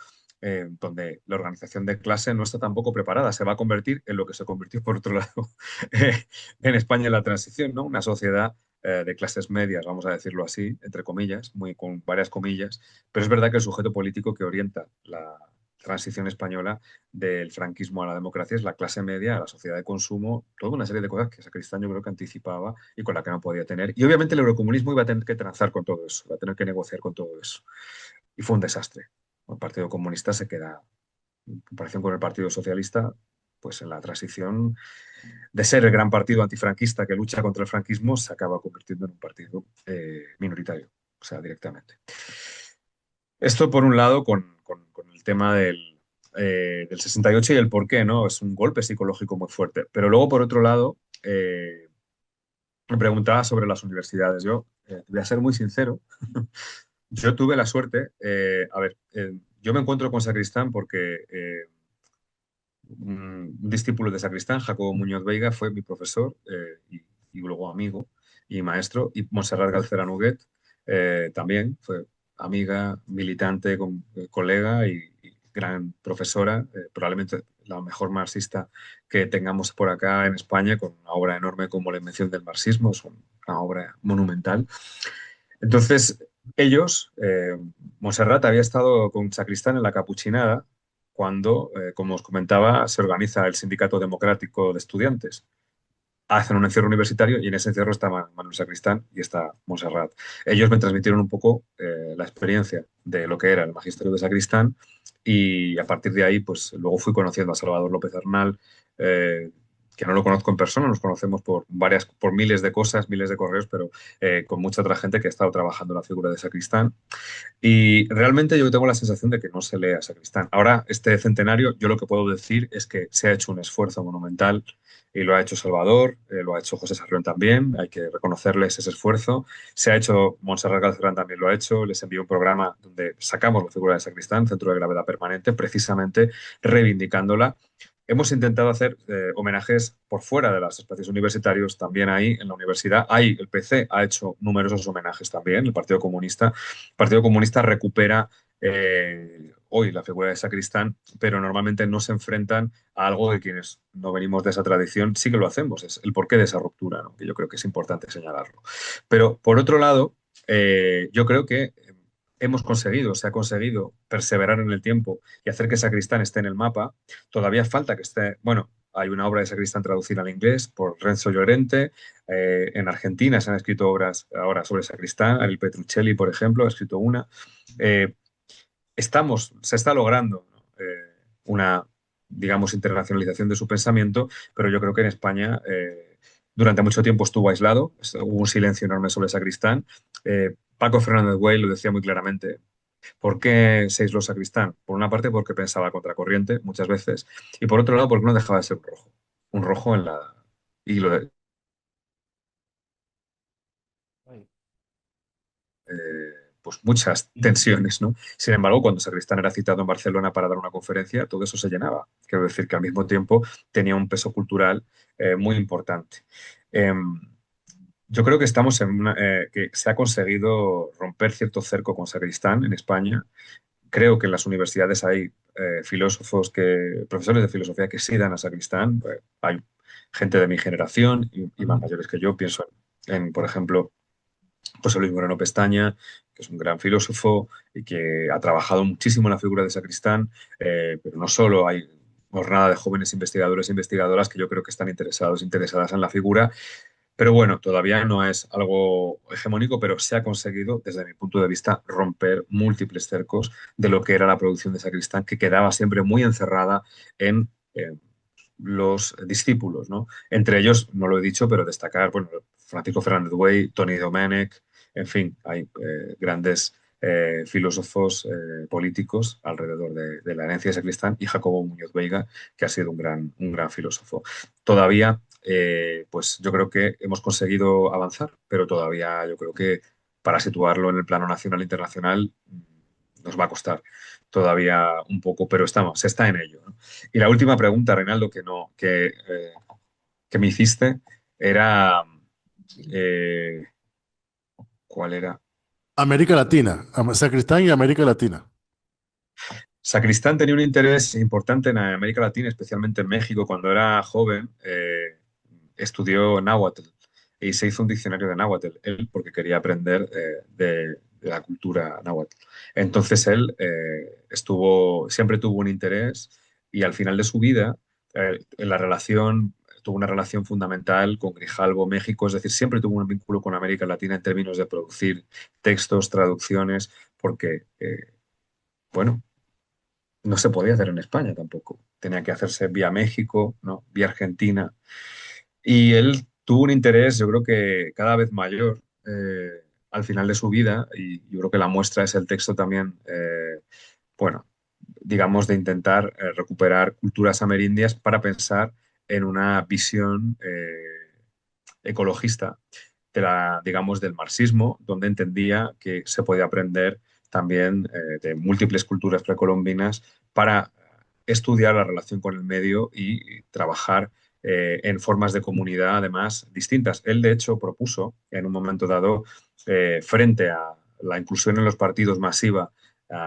donde la organización de clase no está tampoco preparada. Se va a convertir en lo que se convirtió, por otro lado, en España en la transición, ¿no? Una sociedad de clases medias, vamos a decirlo así, entre comillas, muy con varias comillas, pero es verdad que el sujeto político que orienta la transición española del franquismo a la democracia es la clase media, la sociedad de consumo, toda una serie de cosas que Sacristán yo creo que anticipaba y con la que no podía tener. Y obviamente el eurocomunismo iba a tener que transar con todo eso, iba a tener que negociar con todo eso. Y fue un desastre. El Partido Comunista se queda, en comparación con el Partido Socialista, pues en la transición de ser el gran partido antifranquista que lucha contra el franquismo, se acaba convirtiendo en un partido minoritario, o sea, directamente. Esto por un lado con el tema del 68 y el por qué, ¿no? Es un golpe psicológico muy fuerte. Pero luego, por otro lado, me preguntaba sobre las universidades. Yo voy a ser muy sincero. Yo tuve la suerte, yo me encuentro con Sacristán porque un discípulo de Sacristán, Jacobo Muñoz Veiga, fue mi profesor y luego amigo y maestro, y Montserrat Galcera Nuguet también fue amiga, militante, colega y gran profesora, probablemente la mejor marxista que tengamos por acá en España, con una obra enorme como La Invención del Marxismo, es una obra monumental. Entonces, ellos, Montserrat había estado con Sacristán en la Capuchinada cuando, como os comentaba, se organiza el Sindicato Democrático de Estudiantes. Hacen un encierro universitario y en ese encierro está Manuel Sacristán y está Montserrat. Ellos me transmitieron un poco la experiencia de lo que era el magisterio de Sacristán y a partir de ahí, pues luego fui conociendo a Salvador López Arnal, que no lo conozco en persona, nos conocemos por miles de cosas, miles de correos, pero con mucha otra gente que ha estado trabajando en la figura de Sacristán. Y realmente yo tengo la sensación de que no se lee a Sacristán. Ahora, este centenario, yo lo que puedo decir es que se ha hecho un esfuerzo monumental y lo ha hecho Salvador, lo ha hecho José Sarrión también, hay que reconocerles ese esfuerzo. Se ha hecho, Montserrat Galcerán también lo ha hecho, les envió un programa donde sacamos la figura de Sacristán, Centro de Gravedad Permanente, precisamente reivindicándola. Hemos intentado hacer homenajes por fuera de los espacios universitarios, también ahí en la universidad. Ahí el PC ha hecho numerosos homenajes también, el Partido Comunista. El Partido Comunista recupera hoy la figura de Sacristán, pero normalmente no se enfrentan a algo de quienes no venimos de esa tradición. Sí que lo hacemos, es el porqué de esa ruptura, ¿no? Que yo creo que es importante señalarlo. Pero por otro lado, yo creo que se ha conseguido perseverar en el tiempo y hacer que Sacristán esté en el mapa. Todavía falta que esté, bueno, hay una obra de Sacristán traducida al inglés por Renzo Llorente. En Argentina se han escrito obras ahora sobre Sacristán. El Petruccelli, por ejemplo, ha escrito una. Eh, se está logrando, ¿no? Una, digamos, internacionalización de su pensamiento, pero yo creo que en España durante mucho tiempo estuvo aislado, hubo un silencio enorme sobre Sacristán. Paco Fernández Güell lo decía muy claramente. ¿Por qué se aisló Sacristán? Por una parte porque pensaba a contracorriente muchas veces y por otro lado porque no dejaba de ser un rojo. Un rojo en la... Y lo de, pues muchas tensiones, ¿no? Sin embargo, cuando Sacristán era citado en Barcelona para dar una conferencia, todo eso se llenaba. Quiero decir que al mismo tiempo tenía un peso cultural muy importante. Eh, yo creo que estamos que se ha conseguido romper cierto cerco con Sacristán en España. Creo que en las universidades hay profesores de filosofía que sí dan a Sacristán. Hay gente de mi generación y más mayores que yo. Pienso por ejemplo, José Luis Moreno Pestaña, que es un gran filósofo y que ha trabajado muchísimo en la figura de Sacristán, pero no solo hay jornada de jóvenes investigadores e investigadoras que yo creo que están interesadas en la figura, pero bueno, todavía no es algo hegemónico, pero se ha conseguido, desde mi punto de vista, romper múltiples cercos de lo que era la producción de Sacristán, que quedaba siempre muy encerrada en los discípulos, ¿no? Entre ellos, no lo he dicho, pero destacar, bueno, Francisco Fernández Güell, Tony Domènech, en fin, hay grandes filósofos políticos alrededor de la herencia de Sacristán y Jacobo Muñoz Veiga, que ha sido un gran filósofo. Todavía, pues yo creo que hemos conseguido avanzar, pero todavía yo creo que para situarlo en el plano nacional e internacional nos va a costar todavía un poco, pero se está en ello, ¿no? Y la última pregunta, Reinaldo, que me hiciste era, eh, ¿cuál era? América Latina, Sacristán y América Latina. Sacristán tenía un interés importante en América Latina, especialmente en México. Cuando era joven, estudió náhuatl y se hizo un diccionario de náhuatl, él porque quería aprender de la cultura náhuatl. Entonces él siempre tuvo un interés y al final de su vida, tuvo una relación fundamental con Grijalbo, México, es decir, siempre tuvo un vínculo con América Latina en términos de producir textos, traducciones, porque, bueno, no se podía hacer en España tampoco. Tenía que hacerse vía México, ¿no? Vía Argentina. Y él tuvo un interés, yo creo que cada vez mayor al final de su vida, y yo creo que la muestra es el texto también, bueno, digamos, de intentar recuperar culturas amerindias para pensar en una visión ecologista digamos, del marxismo, donde entendía que se podía aprender también de múltiples culturas precolombinas para estudiar la relación con el medio y trabajar en formas de comunidad, además, distintas. Él, de hecho, propuso en un momento dado, frente a la inclusión en los partidos masiva,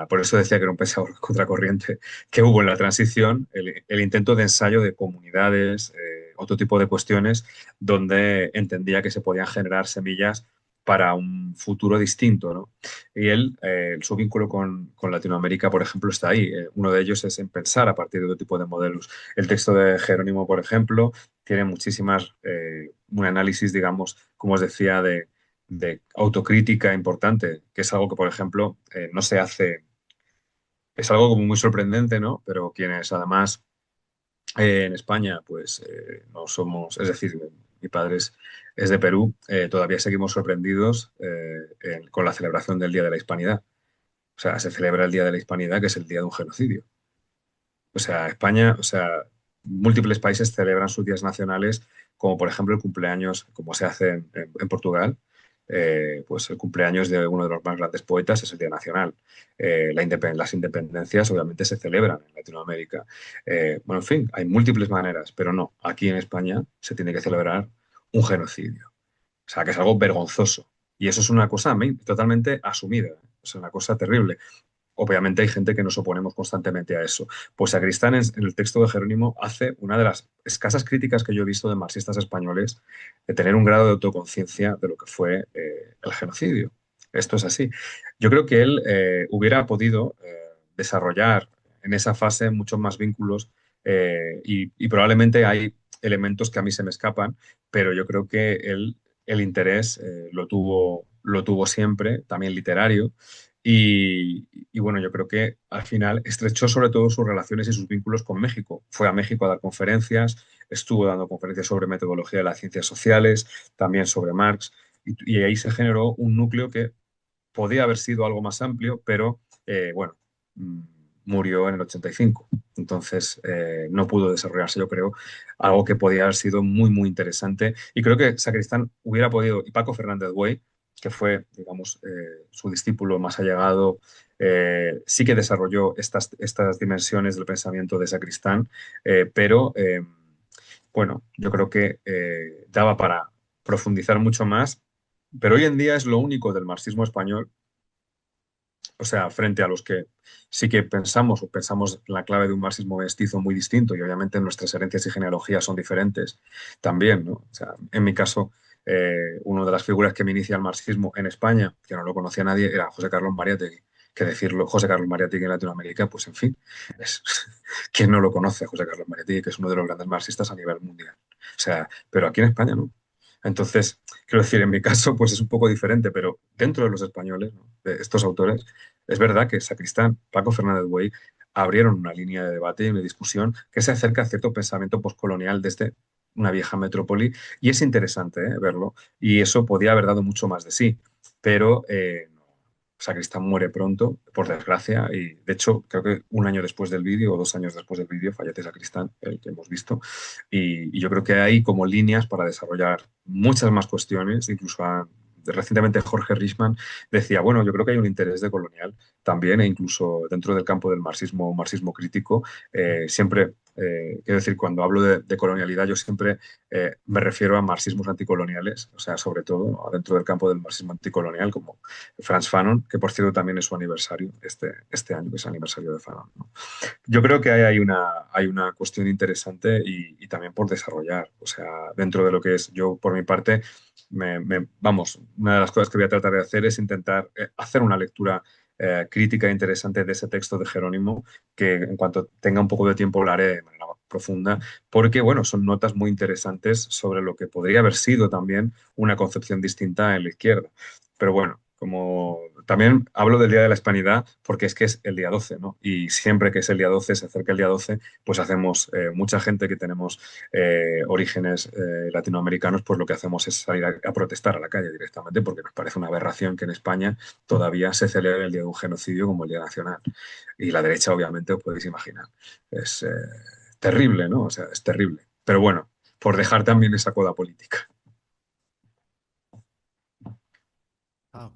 por eso decía que era un pensador contracorriente, que hubo en la transición, el intento de ensayo de comunidades, otro tipo de cuestiones donde entendía que se podían generar semillas para un futuro distinto, ¿no? Y él, su vínculo con Latinoamérica, por ejemplo, está ahí. Uno de ellos es en pensar a partir de otro tipo de modelos. El texto de Jerónimo, por ejemplo, tiene un análisis, digamos, como os decía, de autocrítica importante, que es algo que, por ejemplo, no se hace, es algo como muy sorprendente, ¿no? Pero quienes además en España, pues no somos, es decir, mi padre es de Perú, todavía seguimos sorprendidos con la celebración del Día de la Hispanidad. O sea, se celebra el Día de la Hispanidad, que es el día de un genocidio. O sea, España, o sea, múltiples países celebran sus días nacionales, como por ejemplo el cumpleaños, como se hace en Portugal, pues el cumpleaños de uno de los más grandes poetas es el Día Nacional. Las independencias obviamente se celebran en Latinoamérica. Bueno, en fin, hay múltiples maneras, pero no, aquí en España se tiene que celebrar un genocidio. O sea, que es algo vergonzoso. Y eso es una cosa totalmente asumida. Es una cosa terrible. Obviamente hay gente que nos oponemos constantemente a eso. Pues Sacristán en el texto de Jerónimo hace una de las escasas críticas que yo he visto de marxistas españoles de tener un grado de autoconciencia de lo que fue el genocidio. Esto es así. Yo creo que él hubiera podido desarrollar en esa fase muchos más vínculos y probablemente hay elementos que a mí se me escapan, pero yo creo que él el interés lo tuvo siempre, también literario, y bueno, yo creo que al final estrechó sobre todo sus relaciones y sus vínculos con México. Fue a México a dar conferencias, estuvo dando conferencias sobre metodología de las ciencias sociales, también sobre Marx, y ahí se generó un núcleo que podía haber sido algo más amplio, pero bueno, mm, murió en el 85. Entonces no pudo desarrollarse, yo creo, algo que podía haber sido muy, muy interesante. Y creo que Sacristán hubiera podido, y Paco Fernández Güell, que fue, digamos, su discípulo más allegado, sí que desarrolló estas dimensiones del pensamiento de Sacristán, pero bueno, yo creo que daba profundizar mucho más, pero hoy en día es lo único del marxismo español, o sea, frente a los que sí que pensamos o pensamos la clave de un marxismo mestizo muy distinto y obviamente nuestras herencias y genealogías son diferentes también, ¿no? O sea, en mi caso, una de las figuras que me inicia el marxismo en España, que no lo conocía nadie, era José Carlos Mariátegui. Que decirlo, José Carlos Mariátegui en Latinoamérica, pues en fin, es, ¿quién no lo conoce? José Carlos Mariátegui, que es uno de los grandes marxistas a nivel mundial. O sea, pero aquí en España no. Entonces, quiero decir, en mi caso, pues es un poco diferente, pero dentro de los españoles, ¿no? De estos autores, es verdad que Sacristán, Paco Fernández Güell, abrieron una línea de debate y de discusión que se acerca a cierto pensamiento postcolonial desde una vieja metrópoli y es interesante verlo y eso podía haber dado mucho más de sí, pero Sacristán muere pronto, por desgracia, y de hecho creo que un año después del vídeo o 2 años después del vídeo fallece Sacristán, el que hemos visto, y yo creo que hay como líneas para desarrollar muchas más cuestiones, incluso recientemente Jorge Richman decía, bueno, yo creo que hay un interés de colonial también e incluso dentro del campo del marxismo, marxismo crítico, siempre, quiero decir, cuando hablo de colonialidad, yo siempre me refiero a marxismos anticoloniales, o sea, sobre todo dentro del campo del marxismo anticolonial, como Frantz Fanon, que por cierto también es su aniversario este año, que es el aniversario de Fanon, ¿no? Yo creo que hay una cuestión interesante y también por desarrollar, o sea, dentro de lo que es, yo por mi parte, vamos, una de las cosas que voy a tratar de hacer es intentar hacer una lectura crítica e interesante de ese texto de Jerónimo, que en cuanto tenga un poco de tiempo lo haré de manera profunda, porque, bueno, son notas muy interesantes sobre lo que podría haber sido también una concepción distinta en la izquierda. Pero bueno, como también hablo del Día de la Hispanidad porque es que es el día 12, ¿no? Y siempre que es el día 12, se acerca el día 12, pues hacemos, mucha gente que tenemos orígenes latinoamericanos, pues lo que hacemos es salir a protestar a la calle directamente porque nos parece una aberración que en España todavía se celebre el día de un genocidio como el Día Nacional. Y la derecha, obviamente, os podéis imaginar. Es terrible, ¿no? O sea, es terrible. Pero bueno, por dejar también esa coda política. Ah,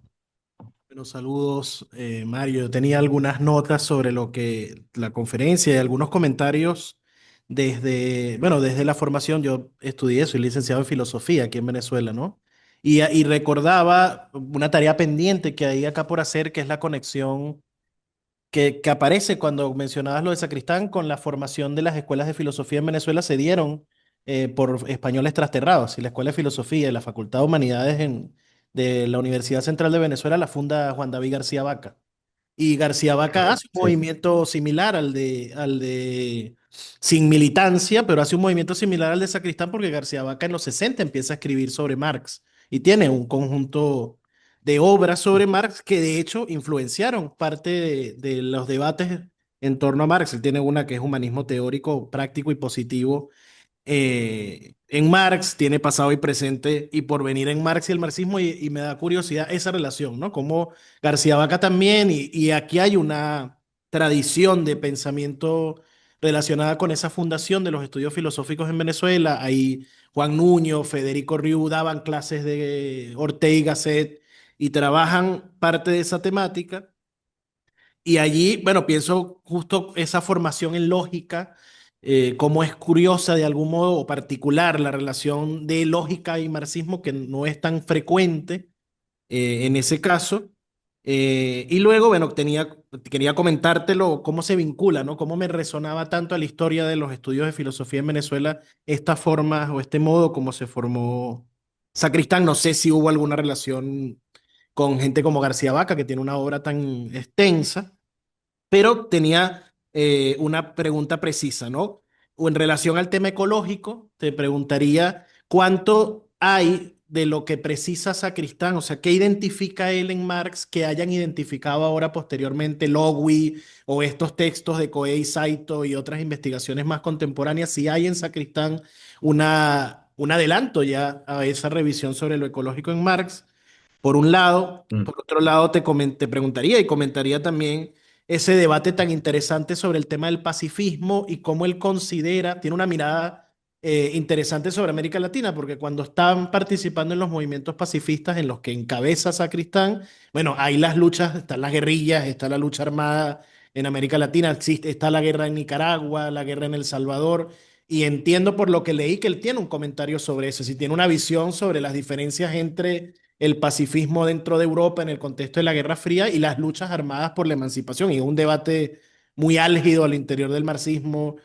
bueno, saludos, Mario. Yo tenía algunas notas sobre lo que la conferencia y algunos comentarios desde la formación. Yo estudié, soy licenciado en filosofía aquí en Venezuela, ¿no? Y recordaba una tarea pendiente que hay acá por hacer, que es la conexión que aparece cuando mencionabas lo de Sacristán con la formación de las escuelas de filosofía en Venezuela se dieron por españoles trasterrados. Y la Escuela de Filosofía y la Facultad de Humanidades de la Universidad Central de Venezuela la funda Juan David García Vaca. Y García Vaca hace un Sí. movimiento similar sin militancia, pero hace un movimiento similar al de Sacristán porque García Vaca en los 60 empieza a escribir sobre Marx y tiene un conjunto de obras sobre Marx que de hecho influenciaron parte de los debates en torno a Marx. Él tiene una que es humanismo teórico, práctico y positivo en Marx, tiene pasado y presente y porvenir en Marx y el marxismo, y me da curiosidad esa relación, ¿no? Como García Vaca también, y aquí hay una tradición de pensamiento relacionada con esa fundación de los estudios filosóficos en Venezuela. Ahí Juan Nuño, Federico Riu daban clases de Ortega y Gasset y trabajan parte de esa temática. Y allí, bueno, pienso justo esa formación en lógica, cómo es curiosa de algún modo o particular la relación de lógica y marxismo, que no es tan frecuente en ese caso. Y luego, bueno, quería comentártelo, cómo se vincula, ¿no? Cómo me resonaba tanto a la historia de los estudios de filosofía en Venezuela, esta forma o este modo como se formó Sacristán. No sé si hubo alguna relación con gente como García Vaca, que tiene una obra tan extensa, pero tenía una pregunta precisa, ¿no? O en relación al tema ecológico, te preguntaría cuánto hay de lo que precisa Sacristán, o sea, qué identifica él en Marx que hayan identificado ahora posteriormente Logui o estos textos de Coey Saito y otras investigaciones más contemporáneas, si hay en Sacristán un adelanto ya a esa revisión sobre lo ecológico en Marx por un lado. Mm. Por otro lado, te preguntaría y comentaría también ese debate tan interesante sobre el tema del pacifismo y cómo él considera, tiene una mirada interesante sobre América Latina, porque cuando están participando en los movimientos pacifistas en los que encabeza Sacristán, bueno, hay las luchas, están las guerrillas, está la lucha armada en América Latina, está la guerra en Nicaragua, la guerra en El Salvador, Y entiendo por lo que leí que él tiene un comentario sobre eso, si tiene una visión sobre las diferencias entre el pacifismo dentro de Europa en el contexto de la Guerra Fría y las luchas armadas por la emancipación. Y es un debate muy álgido al interior del marxismo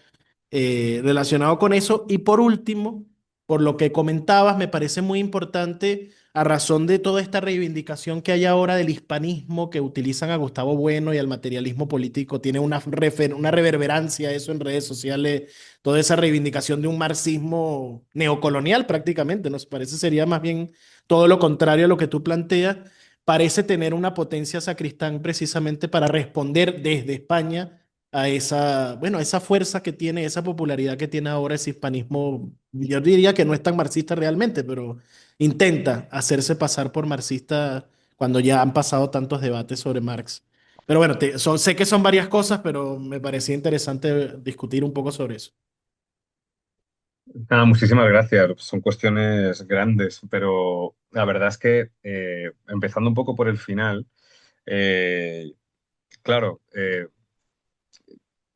relacionado con eso. Y por último, por lo que comentabas, me parece muy importante a razón de toda esta reivindicación que hay ahora del hispanismo que utilizan a Gustavo Bueno y al materialismo político, tiene una reverberancia eso en redes sociales, toda esa reivindicación de un marxismo neocolonial prácticamente, nos parece sería más bien todo lo contrario a lo que tú planteas, parece tener una potencia sacristán precisamente para responder desde España a esa, bueno, a esa fuerza que tiene, esa popularidad que tiene ahora ese hispanismo. Yo diría que no es tan marxista realmente, pero intenta hacerse pasar por marxista cuando ya han pasado tantos debates sobre Marx. Pero bueno, sé que son varias cosas, pero me parecía interesante discutir un poco sobre eso. Nada, muchísimas gracias. Son cuestiones grandes, pero la verdad es que empezando un poco por el final, eh, claro,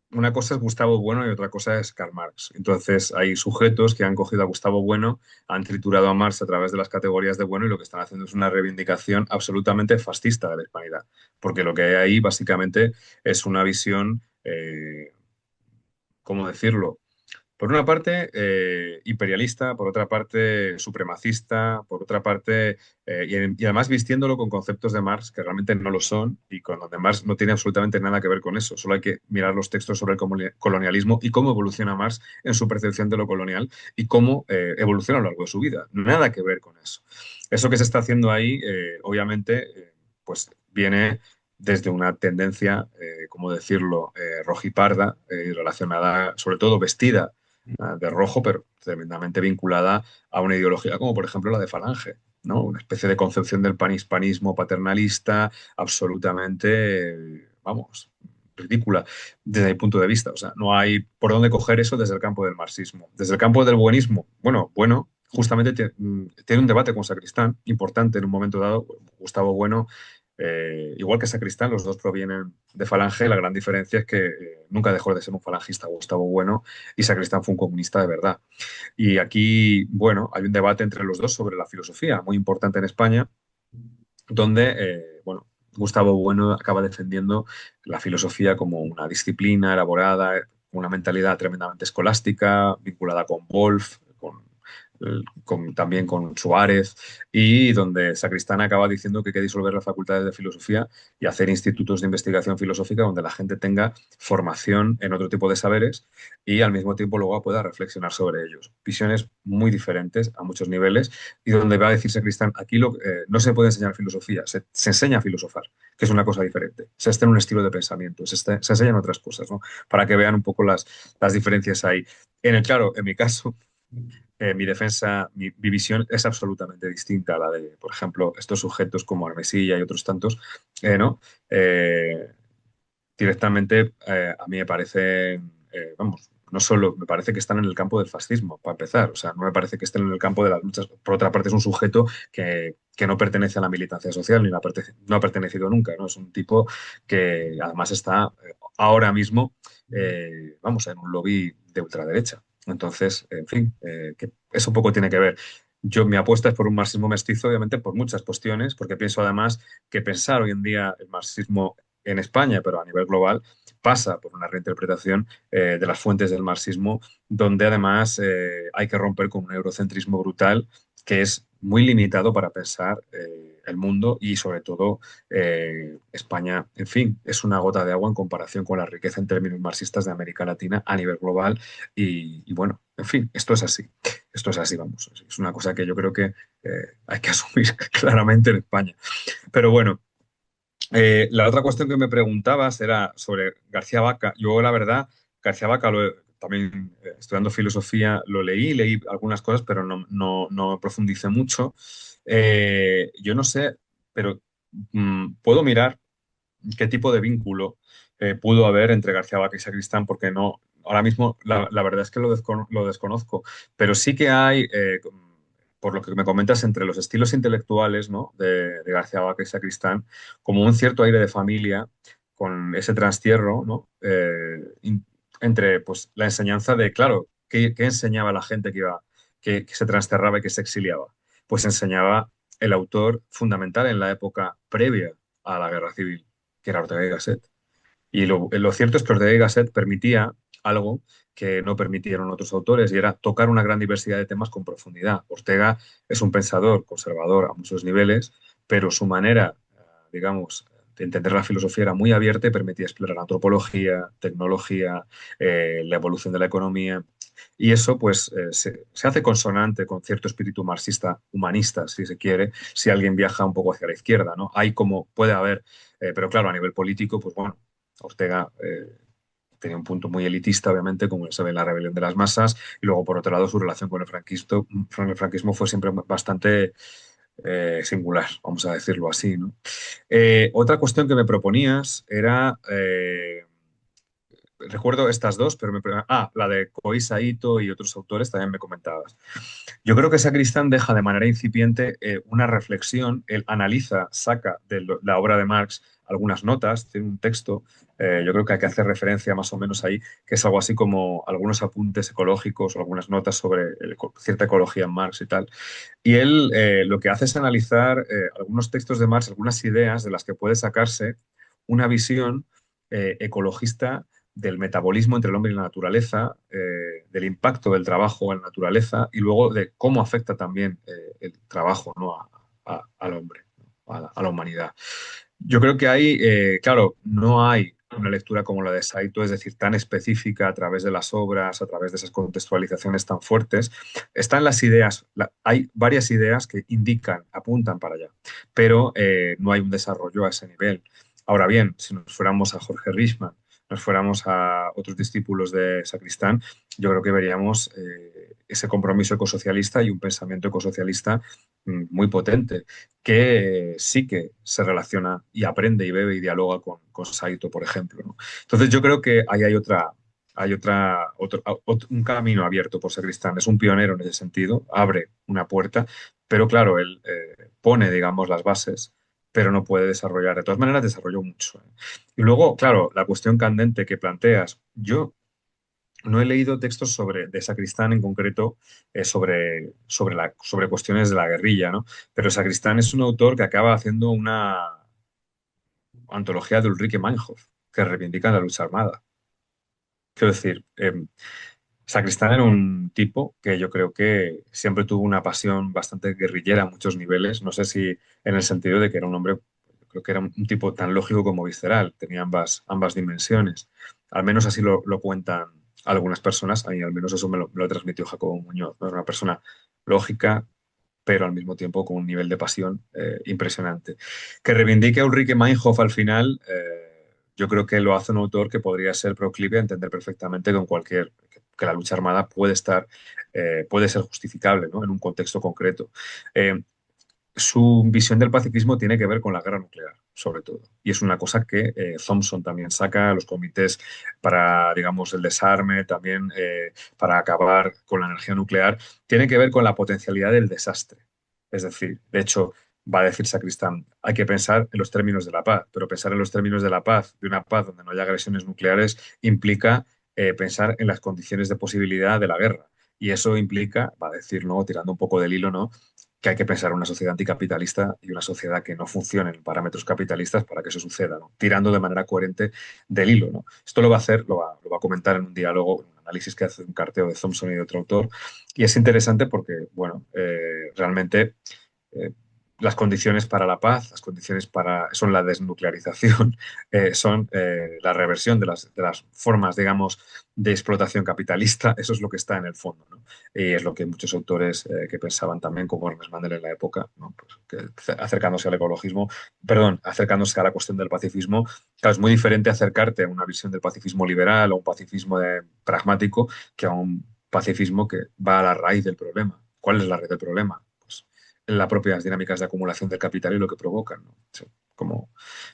una cosa es Gustavo Bueno y otra cosa es Karl Marx. Entonces, hay sujetos que han cogido a Gustavo Bueno, han triturado a Marx a través de las categorías de Bueno y lo que están haciendo es una reivindicación absolutamente fascista de la hispanidad, porque lo que hay ahí básicamente es una visión, ¿cómo decirlo? Por una parte, imperialista, por otra parte, supremacista, por otra parte, y además vistiéndolo con conceptos de Marx que realmente no lo son y con donde Marx no tiene absolutamente nada que ver con eso. Solo hay que mirar los textos sobre el colonialismo y cómo evoluciona Marx en su percepción de lo colonial y cómo evoluciona a lo largo de su vida. Nada que ver con eso. Eso que se está haciendo ahí, obviamente, pues viene desde una tendencia, ¿cómo decirlo?, rojiparda, relacionada, sobre todo vestida de rojo, pero tremendamente vinculada a una ideología como por ejemplo la de Falange, ¿no? Una especie de concepción del panhispanismo paternalista absolutamente, vamos, ridícula desde mi punto de vista. O sea, no hay por dónde coger eso desde el campo del marxismo. Desde el campo del buenismo, bueno, justamente tiene un debate con Sacristán importante en un momento dado. Gustavo Bueno, igual que Sacristán, los dos provienen de Falange. La gran diferencia es que nunca dejó de ser un falangista Gustavo Bueno y Sacristán fue un comunista de verdad. Y aquí, bueno, hay un debate entre los dos sobre la filosofía, muy importante en España, donde, bueno, Gustavo Bueno acaba defendiendo la filosofía como una disciplina elaborada, una mentalidad tremendamente escolástica, vinculada con Wolff, también con Suárez, y donde Sacristán acaba diciendo que hay que disolver las facultades de filosofía y hacer institutos de investigación filosófica donde la gente tenga formación en otro tipo de saberes y al mismo tiempo luego pueda reflexionar sobre ellos. Visiones muy diferentes a muchos niveles y donde va a decir Sacristán, aquí no se puede enseñar filosofía, se enseña a filosofar, que es una cosa diferente. Se está en un estilo de pensamiento, se enseñan otras cosas, ¿no? Para que vean un poco las diferencias ahí. Claro, en mi caso, mi defensa, mi visión es absolutamente distinta a la de, por ejemplo, estos sujetos como Armesilla y otros tantos, ¿no? Eh, directamente a mí me parece, vamos, no solo, me parece que están en el campo del fascismo, para empezar. O sea, no me parece que estén en el campo de las luchas. Por otra parte, es un sujeto que no pertenece a la militancia social ni no ha pertenecido nunca, ¿no? Es un tipo que además está ahora mismo, vamos, en un lobby de ultraderecha. Entonces, en fin, que eso poco tiene que ver. Mi apuesta es por un marxismo mestizo, obviamente, por muchas cuestiones, porque pienso además que pensar hoy en día el marxismo en España, pero a nivel global, pasa por una reinterpretación de las fuentes del marxismo, donde además hay que romper con un eurocentrismo brutal que es muy limitado para pensar el mundo y sobre todo España, en fin, es una gota de agua en comparación con la riqueza en términos marxistas de América Latina a nivel global y bueno, en fin, esto es así, vamos, es una cosa que yo creo que hay que asumir claramente en España. Pero bueno, la otra cuestión que me preguntabas era sobre García Vaca. Yo, la verdad, García Vaca, también estudiando filosofía, leí algunas cosas, pero no profundicé mucho. Yo no sé, pero puedo mirar qué tipo de vínculo pudo haber entre García Vaca y Sacristán, porque no, ahora mismo la verdad es que lo desconozco, pero sí que hay, por lo que me comentas, entre los estilos intelectuales, ¿no?, de García Vaca y Sacristán, como un cierto aire de familia, con ese trastierro, ¿no?, entre pues, la enseñanza de, claro, ¿qué enseñaba la gente que se transterraba y que se exiliaba? Pues enseñaba el autor fundamental en la época previa a la Guerra Civil, que era Ortega y Gasset. Y lo cierto es que Ortega y Gasset permitía algo que no permitieron otros autores, y era tocar una gran diversidad de temas con profundidad. Ortega es un pensador conservador a muchos niveles, pero su manera, digamos, de entender la filosofía era muy abierta y permitía explorar antropología, tecnología, la evolución de la economía. Y eso, pues, se hace consonante con cierto espíritu marxista, humanista, si se quiere, si alguien viaja un poco hacia la izquierda, ¿no? Hay como, puede haber, pero claro, a nivel político, pues bueno, Ortega tenía un punto muy elitista, obviamente, como se ve en la rebelión de las masas, y luego, por otro lado, su relación con el franquismo fue siempre bastante singular, vamos a decirlo así, ¿no? Otra cuestión que me proponías era, recuerdo estas dos, pero la de Koei Saito y otros autores también me comentabas. Yo creo que Sacristán deja de manera incipiente una reflexión, él analiza, saca de la obra de Marx algunas notas, tiene un texto, yo creo que hay que hacer referencia más o menos ahí, que es algo así como algunos apuntes ecológicos o algunas notas sobre cierta ecología en Marx y tal. Y él lo que hace es analizar algunos textos de Marx, algunas ideas de las que puede sacarse una visión ecologista del metabolismo entre el hombre y la naturaleza, del impacto del trabajo en la naturaleza y luego de cómo afecta también el trabajo, ¿no? Al hombre, ¿no? A la humanidad. Yo creo que hay, claro, no hay una lectura como la de Saito, es decir, tan específica a través de las obras, a través de esas contextualizaciones tan fuertes. Están las ideas, hay varias ideas que indican, apuntan para allá, pero no hay un desarrollo a ese nivel. Ahora bien, si nos fuéramos a Jorge Richman, nos fuéramos a otros discípulos de Sacristán, yo creo que veríamos ese compromiso ecosocialista y un pensamiento ecosocialista muy potente, que sí que se relaciona y aprende y bebe y dialoga con Saito, por ejemplo, ¿no? Entonces yo creo que ahí un camino abierto por Sacristán. Es un pionero en ese sentido, abre una puerta, pero claro, él pone, digamos, las bases, pero no puede desarrollar. De todas maneras, desarrolló mucho. Y luego, claro, la cuestión candente que planteas, yo no he leído textos de Sacristán en concreto sobre cuestiones de la guerrilla, ¿no? Pero Sacristán es un autor que acaba haciendo una antología de Ulrike Meinhof, que reivindica la lucha armada. Quiero decir, Sacristán era un tipo que yo creo que siempre tuvo una pasión bastante guerrillera a muchos niveles. No sé si en el sentido de que era un hombre, creo que era un tipo tan lógico como visceral, tenía ambas dimensiones. Al menos así lo cuentan algunas personas, a mí al menos eso me lo transmitió Jacobo Muñoz, ¿no? Era una persona lógica, pero al mismo tiempo con un nivel de pasión impresionante. Que reivindique a Ulrike Meinhof al final, yo creo que lo hace un autor que podría ser proclive a entender perfectamente que la lucha armada puede ser justificable, ¿no? En un contexto concreto. Eh, Su visión del pacifismo tiene que ver con la guerra nuclear, sobre todo. Y es una cosa que Thompson también saca, los comités para, digamos, el desarme, también para acabar con la energía nuclear, tiene que ver con la potencialidad del desastre. Es decir, de hecho, va a decir Sacristán, hay que pensar en los términos de la paz, pero pensar en los términos de la paz, de una paz donde no haya agresiones nucleares, implica pensar en las condiciones de posibilidad de la guerra. Y eso implica, va a decir, ¿no? Tirando un poco del hilo, ¿no? Que hay que pensar en una sociedad anticapitalista y una sociedad que no funcione en parámetros capitalistas para que eso suceda, ¿no? Tirando de manera coherente del hilo, ¿no? Esto lo va a hacer, lo va a comentar en un diálogo, en un análisis que hace un carteo de Thompson y de otro autor, y es interesante porque, bueno, realmente eh, las condiciones para la paz, son la desnuclearización, son la reversión de las formas, digamos, de explotación capitalista. Eso es lo que está en el fondo, ¿no? Y es lo que muchos autores que pensaban también, como Ernest Mandel en la época, ¿no? Pues acercándose al ecologismo, perdón, acercándose a la cuestión del pacifismo. Claro, es muy diferente acercarte a una visión del pacifismo liberal o un pacifismo pragmático que a un pacifismo que va a la raíz del problema. ¿Cuál es la raíz del problema? Pues las propias dinámicas de acumulación del capital y lo que provocan, ¿no? Sí, como...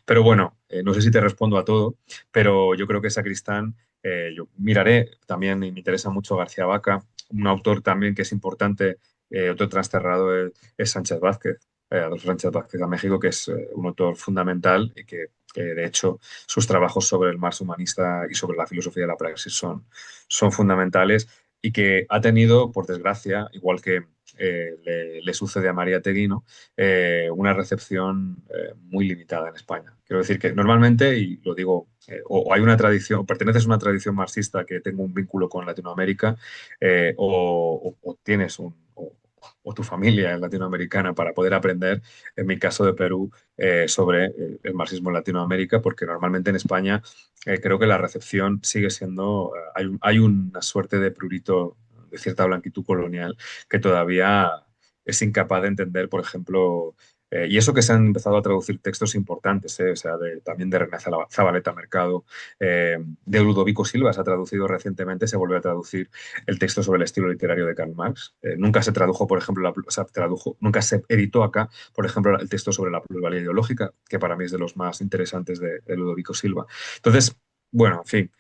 Pero bueno, no sé si te respondo a todo, pero yo creo que Sacristán, yo miraré también, y me interesa mucho García Vaca, un autor también que es importante, otro trasterrado es Sánchez Vázquez, Adolfo Sánchez Vázquez a México, que es un autor fundamental y que, de hecho, sus trabajos sobre el Marx humanista y sobre la filosofía de la praxis son fundamentales. y que ha tenido, por desgracia, igual que le sucede a María Teguino, una recepción muy limitada en España. Quiero decir que normalmente, y lo digo, o hay una tradición, o perteneces a una tradición marxista que tenga un vínculo con Latinoamérica, o tienes o tu familia es latinoamericana para poder aprender, en mi caso de Perú, sobre el marxismo en Latinoamérica, porque normalmente en España creo que la recepción sigue siendo, hay una suerte de prurito, de cierta blanquitud colonial, que todavía es incapaz de entender, por ejemplo, y eso que se han empezado a traducir textos importantes, o sea, también de René Zabaleta Mercado, de Ludovico Silva se ha traducido recientemente, se volvió a traducir el texto sobre el estilo literario de Karl Marx. Nunca se tradujo, por ejemplo, nunca se editó acá, por ejemplo, el texto sobre la pluralidad ideológica, que para mí es de los más interesantes de Ludovico Silva. Entonces, bueno, en fin,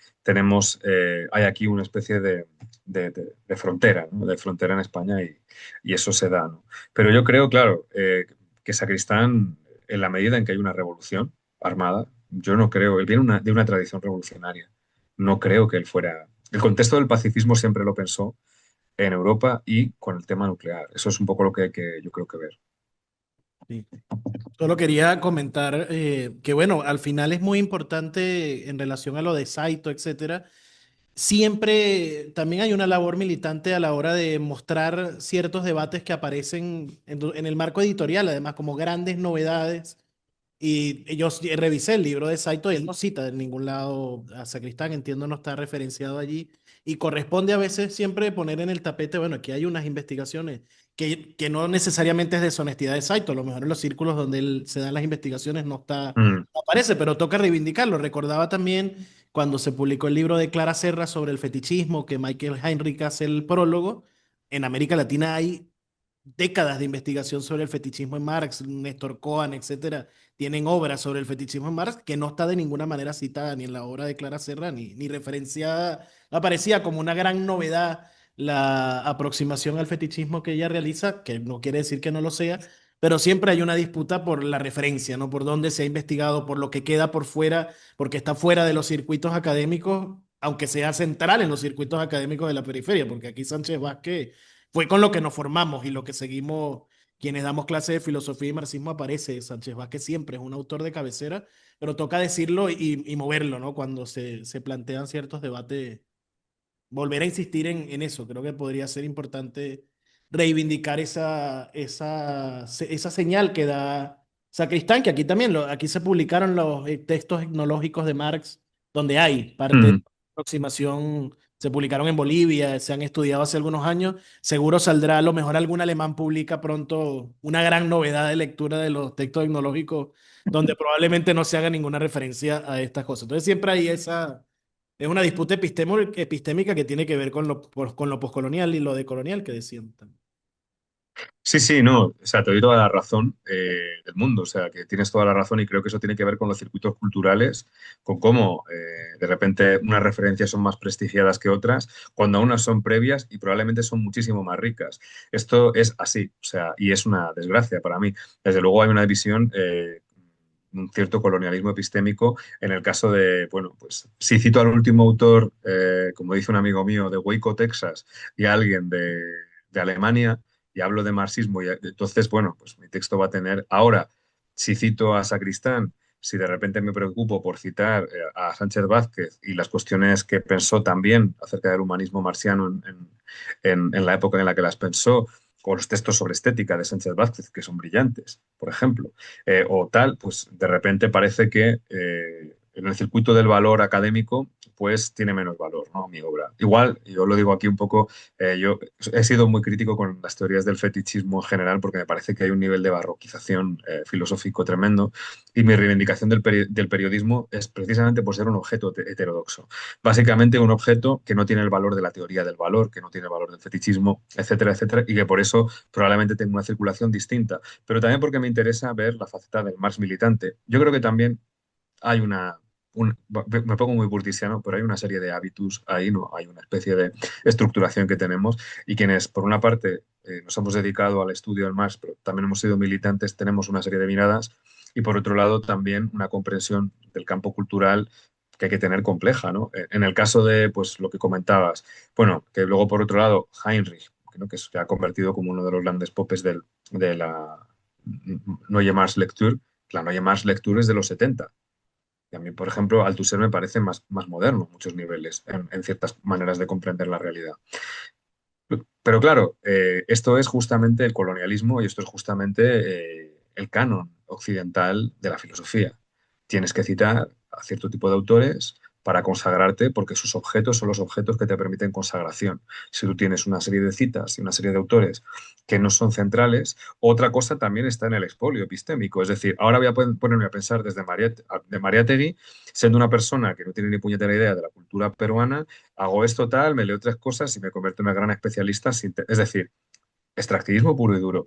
hay aquí una especie de frontera, ¿no? De frontera en España y eso se da, ¿no? Pero yo creo, claro, que Sacristán, en la medida en que hay una revolución armada, yo no creo, él viene de una tradición revolucionaria, no creo que él fuera... El contexto del pacifismo siempre lo pensó en Europa y con el tema nuclear. Eso es un poco lo que hay que, yo creo que ver. Sí. Solo quería comentar que, bueno, al final es muy importante en relación a lo de Saito, etcétera. Siempre también hay una labor militante a la hora de mostrar ciertos debates que aparecen en el marco editorial, además, como grandes novedades. Y yo revisé el libro de Saito y él no cita de ningún lado a Sacristán, entiendo no está referenciado allí. Y corresponde a veces siempre poner en el tapete, bueno, aquí hay unas investigaciones que no necesariamente es deshonestidad de Saito, a lo mejor en los círculos donde se dan las investigaciones Mm, no aparece, pero toca reivindicarlo. Recordaba también cuando se publicó el libro de Clara Serra sobre el fetichismo, que Michael Heinrich hace el prólogo. En América Latina hay décadas de investigación sobre el fetichismo en Marx, Néstor Cohen, etcétera, tienen obras sobre el fetichismo en Marx que no está de ninguna manera citada ni en la obra de Clara Serra ni referenciada. Aparecía como una gran novedad la aproximación al fetichismo que ella realiza, que no quiere decir que no lo sea, pero siempre hay una disputa por la referencia, ¿no? Por dónde se ha investigado, por lo que queda por fuera, porque está fuera de los circuitos académicos, aunque sea central en los circuitos académicos de la periferia, porque aquí Sánchez Vázquez fue con lo que nos formamos y lo que seguimos quienes damos clases de filosofía y marxismo aparece. Sánchez Vázquez siempre es un autor de cabecera, pero toca decirlo y moverlo, ¿no? Cuando se plantean ciertos debates, volver a insistir en eso. Creo que podría ser importante reivindicar esa señal que da Sacristán, que aquí también, aquí se publicaron los textos etnológicos de Marx, donde hay parte de mm. aproximación, se publicaron en Bolivia, se han estudiado hace algunos años. Seguro saldrá, a lo mejor algún alemán publica pronto una gran novedad de lectura de los textos etnológicos, donde probablemente no se haga ninguna referencia a estas cosas. Entonces siempre hay es una disputa epistémica que tiene que ver con lo poscolonial y lo decolonial que decían también. Sí, sí, no, o sea, te doy toda la razón del mundo, o sea, que tienes toda la razón y creo que eso tiene que ver con los circuitos culturales, con cómo de repente unas referencias son más prestigiadas que otras, cuando unas son previas y probablemente son muchísimo más ricas. Esto es así, o sea, y es una desgracia para mí. Desde luego hay una división, un cierto colonialismo epistémico en el caso de, bueno, pues si cito al último autor, como dice un amigo mío, de Waco, Texas, y a alguien de Alemania, y hablo de marxismo, y entonces, bueno, pues mi texto va a tener. Ahora, si cito a Sacristán, si de repente me preocupo por citar a Sánchez Vázquez y las cuestiones que pensó también acerca del humanismo marxiano en la época en la que las pensó, o los textos sobre estética de Sánchez Vázquez, que son brillantes, por ejemplo, o tal, pues de repente parece que en el circuito del valor académico, pues tiene menos valor, ¿no? Mi obra. Igual, yo lo digo aquí un poco, yo he sido muy crítico con las teorías del fetichismo en general porque me parece que hay un nivel de barroquización filosófico tremendo y mi reivindicación del periodismo es precisamente por ser un objeto heterodoxo. Básicamente un objeto que no tiene el valor de la teoría del valor, que no tiene el valor del fetichismo, etcétera, etcétera, y que por eso probablemente tenga una circulación distinta, pero también porque me interesa ver la faceta del Marx militante. Yo creo que también hay me pongo muy burtisiano, pero hay una serie de hábitus ahí, ¿no? Hay una especie de estructuración que tenemos y quienes, por una parte, nos hemos dedicado al estudio del Marx, pero también hemos sido militantes, tenemos una serie de miradas y, por otro lado, también una comprensión del campo cultural que hay que tener compleja, ¿no? En el caso de, pues, lo que comentabas, bueno, que luego por otro lado, Heinrich, ¿no? Que se ha convertido como uno de los grandes popes de la Neue Marx-Lecture. La Neue Marx-Lecture es de los 70. Y a mí, por ejemplo, Althusser me parece más moderno en muchos niveles, en ciertas maneras de comprender la realidad. Pero claro, esto es justamente el colonialismo y esto es justamente el canon occidental de la filosofía. Tienes que citar a cierto tipo de autores para consagrarte porque sus objetos son los objetos que te permiten consagración. Si tú tienes una serie de citas y una serie de autores que no son centrales, otra cosa también está en el expolio epistémico. Es decir, ahora voy a ponerme a pensar desde de Mariátegui, siendo una persona que no tiene ni puñetera idea de la cultura peruana, hago esto tal, me leo tres cosas y me convierto en una gran especialista. Es decir, extractivismo puro y duro.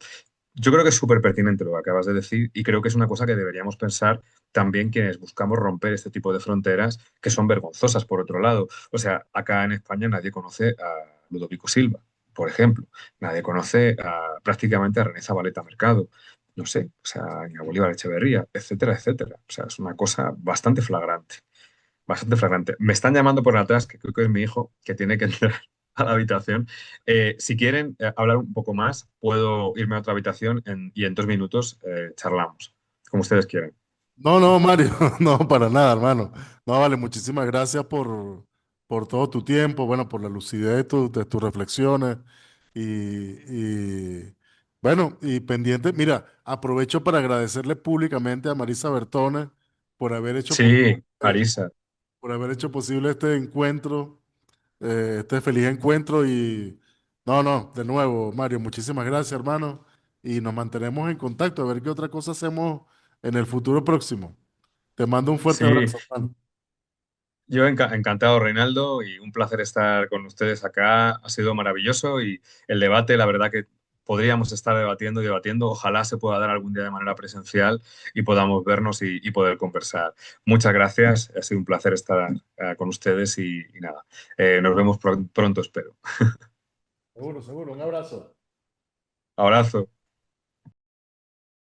Yo creo que es súper pertinente lo que acabas de decir y creo que es una cosa que deberíamos pensar también quienes buscamos romper este tipo de fronteras que son vergonzosas, por otro lado. O sea, acá en España nadie conoce a Ludovico Silva, por ejemplo. Nadie conoce prácticamente a René Zabaleta Mercado. No sé, o sea, ni a Bolívar Echeverría, etcétera, etcétera. O sea, es una cosa bastante flagrante. Bastante flagrante. Me están llamando por atrás, que creo que es mi hijo, que tiene que entrar a la habitación. Si quieren hablar un poco más, puedo irme a otra habitación y en 2 minutos charlamos, como ustedes quieran. No, no, Mario, no, para nada, hermano. No, vale, muchísimas gracias por todo tu tiempo, bueno, por la lucidez de tus reflexiones bueno, y pendiente, mira, aprovecho para agradecerle públicamente a Marisa Bertone por haber hecho Sí, eh, Marisa. por haber hecho posible este encuentro, este feliz encuentro y no, no, de nuevo, Mario, muchísimas gracias, hermano, y nos mantenemos en contacto a ver qué otra cosa hacemos en el futuro próximo. Te mando un fuerte Sí, abrazo, hermano. yo encantado, Reinaldo, y un placer estar con ustedes acá. Ha sido maravilloso y el debate, la verdad que podríamos estar debatiendo y debatiendo. Ojalá se pueda dar algún día de manera presencial y podamos vernos y poder conversar. Muchas gracias, ha sido un placer estar con ustedes y nada, nos vemos pronto, espero. Seguro, seguro, un abrazo. Abrazo.